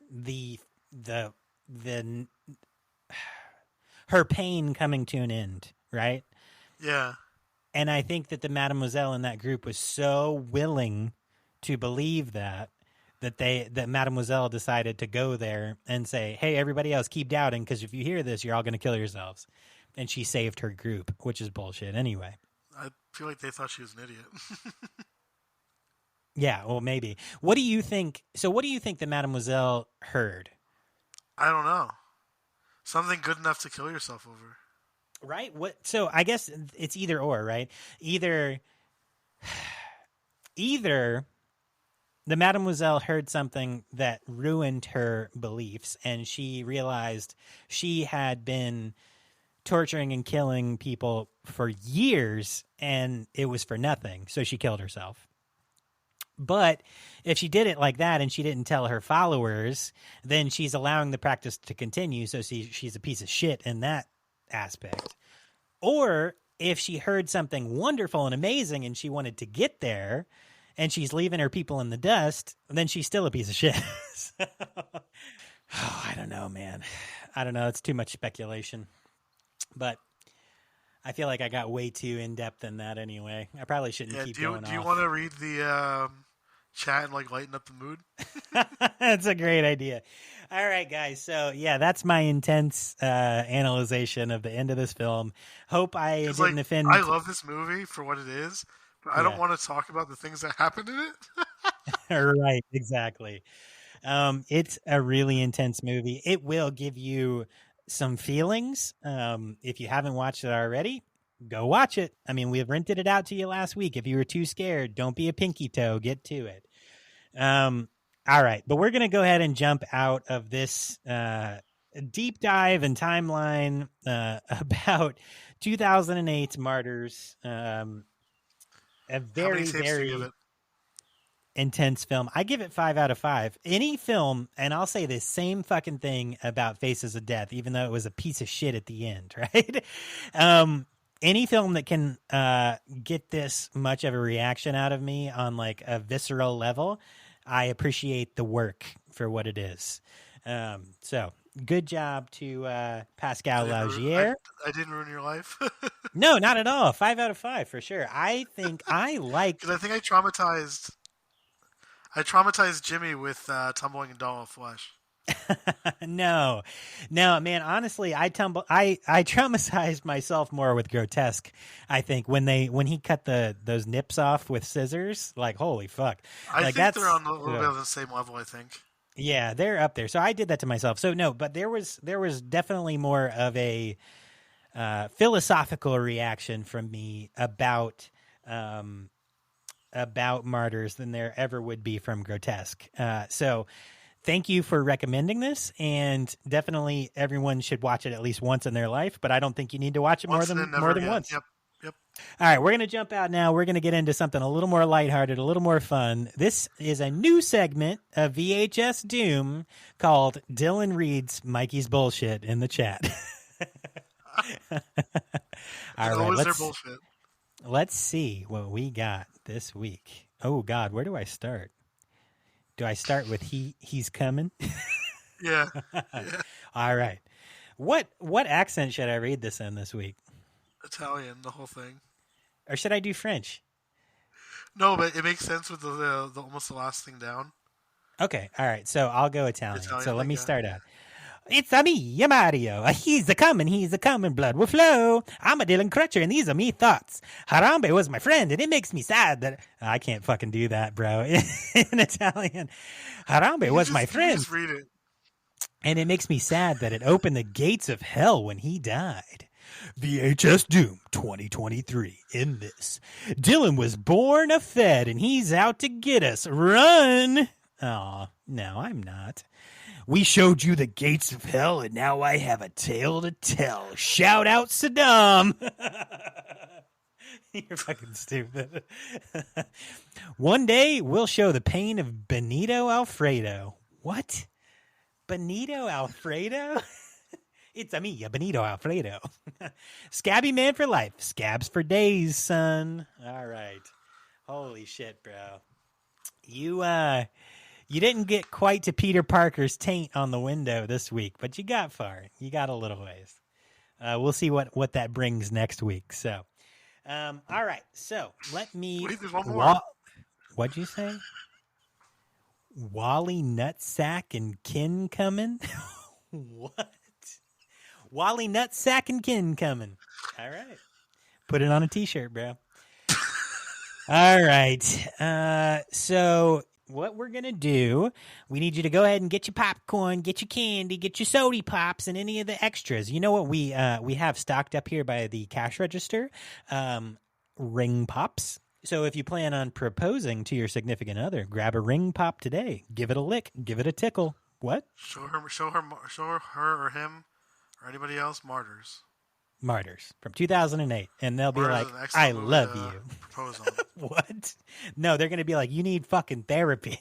her pain coming to an end, right? Yeah. And I think that the Mademoiselle in that group was so willing to believe that Mademoiselle decided to go there and say, hey, everybody else, keep doubting, because if you hear this, you're all going to kill yourselves. And she saved her group, which is bullshit anyway. I feel like they thought she was an idiot. Yeah, well, maybe. What do you think? So what do you think the Mademoiselle heard? I don't know. Something good enough to kill yourself over. Right? So I guess it's either or, right? Either the Mademoiselle heard something that ruined her beliefs, and she realized she had been torturing and killing people for years, and it was for nothing, so she killed herself. But if she did it like that and she didn't tell her followers, then she's allowing the practice to continue, so she's a piece of shit in that aspect. Or if she heard something wonderful and amazing and she wanted to get there, and she's leaving her people in the dust, then she's still a piece of shit. I don't know, man. I don't know. It's too much speculation. But I feel like I got way too in depth in that anyway. I probably shouldn't keep going Do you off. want to read the chat and like lighten up the mood? That's a great idea. All right, guys. So yeah, that's my intense analyzation of the end of this film. Hope I didn't offend. I love this movie for what it is, but I don't want to talk about the things that happen in it. Right, exactly. It's a really intense movie. It will give you some feelings. If you haven't watched it already, go watch it. I mean, we've rented it out to you last week. If you were too scared, don't be a pinky toe. Get to it. All right, but we're going to go ahead and jump out of this deep dive and timeline about 2008's Martyrs. A very, very intense film. I give it 5 out of 5. Any film, and I'll say the same fucking thing about Faces of Death, even though it was a piece of shit at the end, right? Any film that can get this much of a reaction out of me on like a visceral level, I appreciate the work for what it is. So good job to Pascal Laugier. I didn't ruin your life. No, not at all. 5 out of 5 for sure. I think I like. Because I think I traumatized Jimmy with tumbling a doll of flesh. No, man. Honestly, I traumatized myself more with Grotesque. I think when he cut those nips off with scissors, like holy fuck. I think they're on a little bit of the same level. I think. Yeah, they're up there. So I did that to myself. So no, but there was definitely more of a philosophical reaction from me about Martyrs than there ever would be from Grotesque. So thank you for recommending this, and definitely everyone should watch it at least once in their life, but I don't think you need to watch it more than once. Yep. All right, we're going to jump out now. We're going to get into something a little more lighthearted, a little more fun. This is a new segment of VHS Doom called Dylan Reads Mikey's Bullshit in the chat. All right, let's see what we got this week. Oh, God, where do I start? Do I start with he's coming? Yeah. All right. What accent should I read this in this week? Italian, the whole thing. Or should I do French? No, but it makes sense with the almost the last thing down. Okay. All right. So I'll go Italian. So let me start out. It's a me, Mario. He's a coming, blood will flow. I'm a Dylan Crutcher, and these are me thoughts. Harambe was my friend, and it makes me sad that I can't fucking do that, bro. In Italian, Harambe was my friend. Just read it. And it makes me sad that it opened the gates of hell when he died. VHS Doom 2023. In this, Dylan was born a Fed, and he's out to get us. Run! Aw, no, I'm not. We showed you the gates of hell, and now I have a tale to tell. Shout out Saddam. You're fucking stupid. One day, we'll show the pain of Benito Alfredo. What? Benito Alfredo? It's a me, Benito Alfredo. Scabby man for life. Scabs for days, son. All right. Holy shit, bro. You didn't get quite to Peter Parker's taint on the window this week, but you got far. You got a little ways. We'll see what that brings next week. So, all right. So let me. Wait, there's one more. What'd you say? Wally Nutsack and Kin coming? What? Wally Nutsack and Kin coming. All right. Put it on a t-shirt, bro. All right. So what we're going to do, we need you to go ahead and get your popcorn, get your candy, get your soda pops, and any of the extras. You know what we have stocked up here by the cash register? Ring pops. So if you plan on proposing to your significant other, grab a ring pop today. Give it a lick. Give it a tickle. What? Show her or him or anybody else Martyrs. Martyrs from 2008. And they'll be like, I love you. Propose on. What? No, they're going to be like, you need fucking therapy.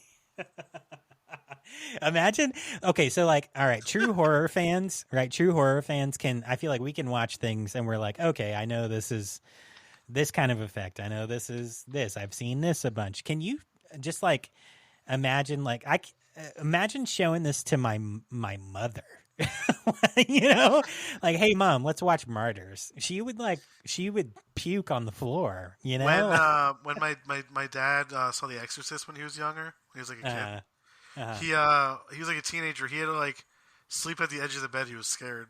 Imagine. Okay, so like, all right, true horror fans, right? True horror fans I feel like we can watch things and we're like, okay, I know this is this kind of effect. I know this is this. I've seen this a bunch. Can you just like imagine, like, imagine showing this to my mother, You know, like, hey, Mom, let's watch Martyrs. She would puke on the floor. You know, when my dad saw The Exorcist when he was younger, when he was like a kid, he was like a teenager. He had to like sleep at the edge of the bed. He was scared.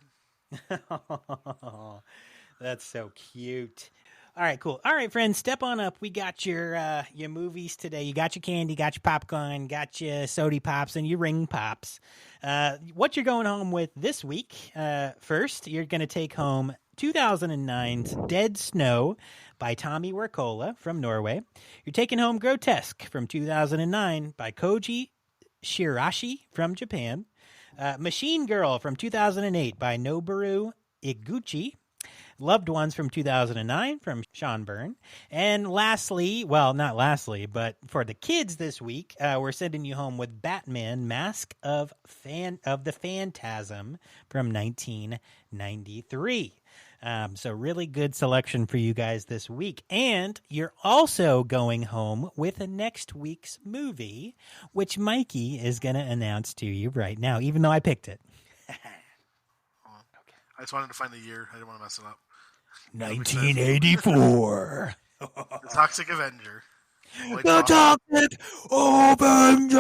That's so cute. All right, cool. All right, friends, step on up. We got your movies today. You got your candy, got your popcorn, got your sody pops, and your ring pops. What you're going home with this week? First, you're going to take home 2009's Dead Snow by Tommy Wirkola from Norway. You're taking home Grotesque from 2009 by Koji Shirashi from Japan. Machine Girl from 2008 by Noboru Iguchi. Loved Ones from 2009 from Sean Byrne. And lastly, well, not lastly, but for the kids this week, we're sending you home with Batman Mask of the Phantasm from 1993. So really good selection for you guys this week. And you're also going home with next week's movie, which Mikey is going to announce to you right now, even though I picked it. I just wanted to find the year. I didn't want to mess it up. 1984. The Toxic Avenger. The Toxic Avenger.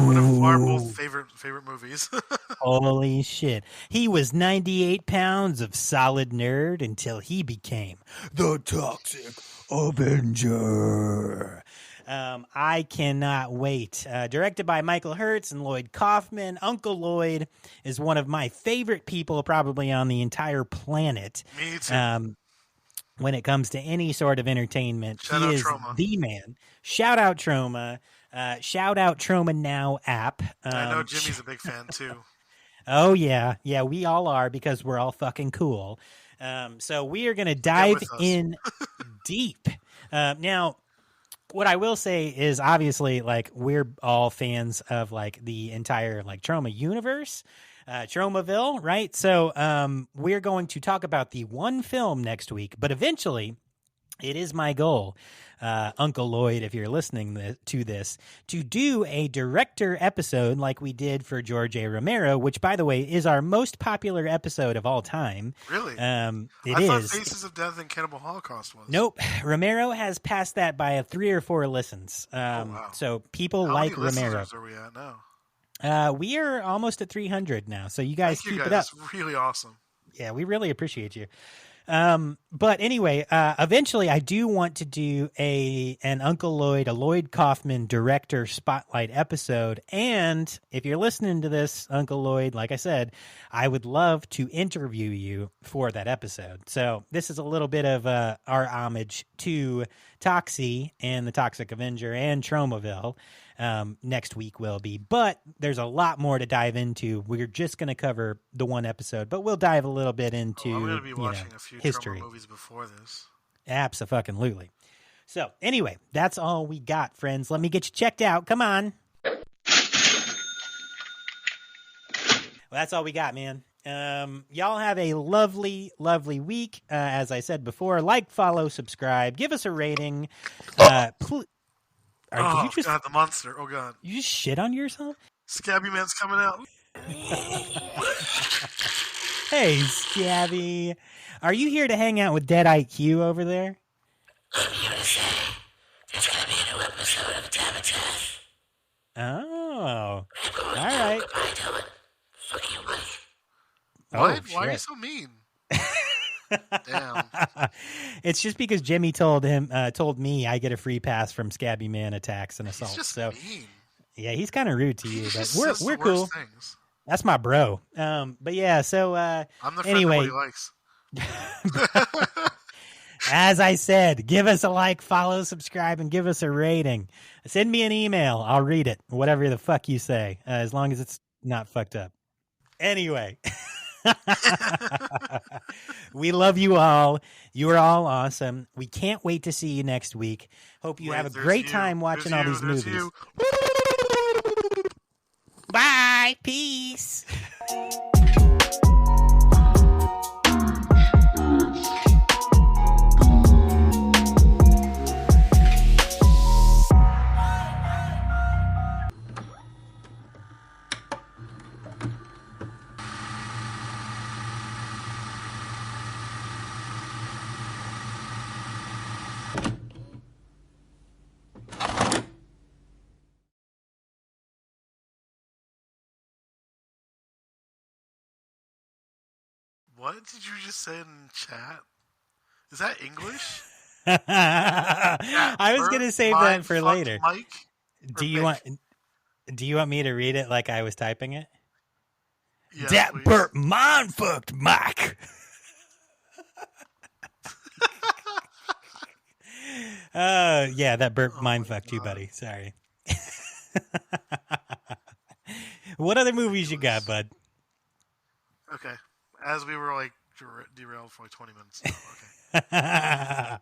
One of our both favorite movies. Holy shit. He was 98 pounds of solid nerd until he became the Toxic Avenger. I cannot wait. Directed by Michael Hertz and Lloyd Kaufman. Uncle Lloyd is one of my favorite people probably on the entire planet. Me too. When it comes to any sort of entertainment, Shout he out is Trauma. the man. Shout out Trauma. Shout out Trauma Now app. I know Jimmy's a big fan too. Oh, yeah. Yeah, we all are because we're all fucking cool. So we are going to dive in deep. Now, what I will say is obviously like we're all fans of like the entire like Trauma universe, Traumaville, right? So we're going to talk about the one film next week, but eventually it is my goal, Uncle Lloyd, if you're listening to this, to do a director episode like we did for George A. Romero, which, by the way, is our most popular episode of all time. Really? I thought Faces of Death and Cannibal Holocaust was. Nope. Romero has passed that by 3 or 4 listens. Wow. So people How like many Romero. listeners are we at now? We are almost at 300 now, so you guys keep it up. That's really awesome. Yeah, we really appreciate you. But anyway, eventually I do want to do an Uncle Lloyd, a Lloyd Kaufman director spotlight episode. And if you're listening to this, Uncle Lloyd, like I said, I would love to interview you for that episode. So this is a little bit of our homage to Toxie and the Toxic Avenger and Traumaville. Next week will be, but there's a lot more to dive into. We're just going to cover the one episode, but we'll dive a little bit into I'm going to be watching a few history Trauma movies before this. Abso-fucking-lutely. So anyway, that's all we got, friends. Let me get you checked out. Come on. Well, that's all we got, man. Y'all have a lovely, lovely week. As I said before, like, follow, subscribe, give us a rating. God, the monster. Oh, God. You just shit on yourself? Scabby Man's coming out. Hey, Scabby. Are you here to hang out with Dead IQ over there? I'm here to say there's going to be a new episode of Tabatas. Oh. All right. Goodbye, Dylan. Fuck you, Mike. What? Oh, Why are you shit. so mean? Damn. It's just because Jimmy told me I get a free pass from Scabby Man attacks and assaults. He's just so mean. yeah, he's kind of rude to you, He but just we're says the cool. worst things. That's my bro. But yeah, so I'm the friend anyway, that he likes. as I said, give us a like, follow, subscribe, and give us a rating. Send me an email. I'll read it. Whatever the fuck you say, as long as it's not fucked up. Anyway. We love you all. You are all awesome. We can't wait to see you next week. Hope you have a great time watching all these movies. Bye. Peace. What did you just say in chat? Is that English? I was gonna save that for later. Mike. Do you want me to read it like I was typing it? Yeah, that please. Burt mind fucked Mike. Yeah, that Burt mind fucked you, buddy. Sorry. What other movies you got, bud? Okay. As we were like derailed for like 20 minutes. Okay.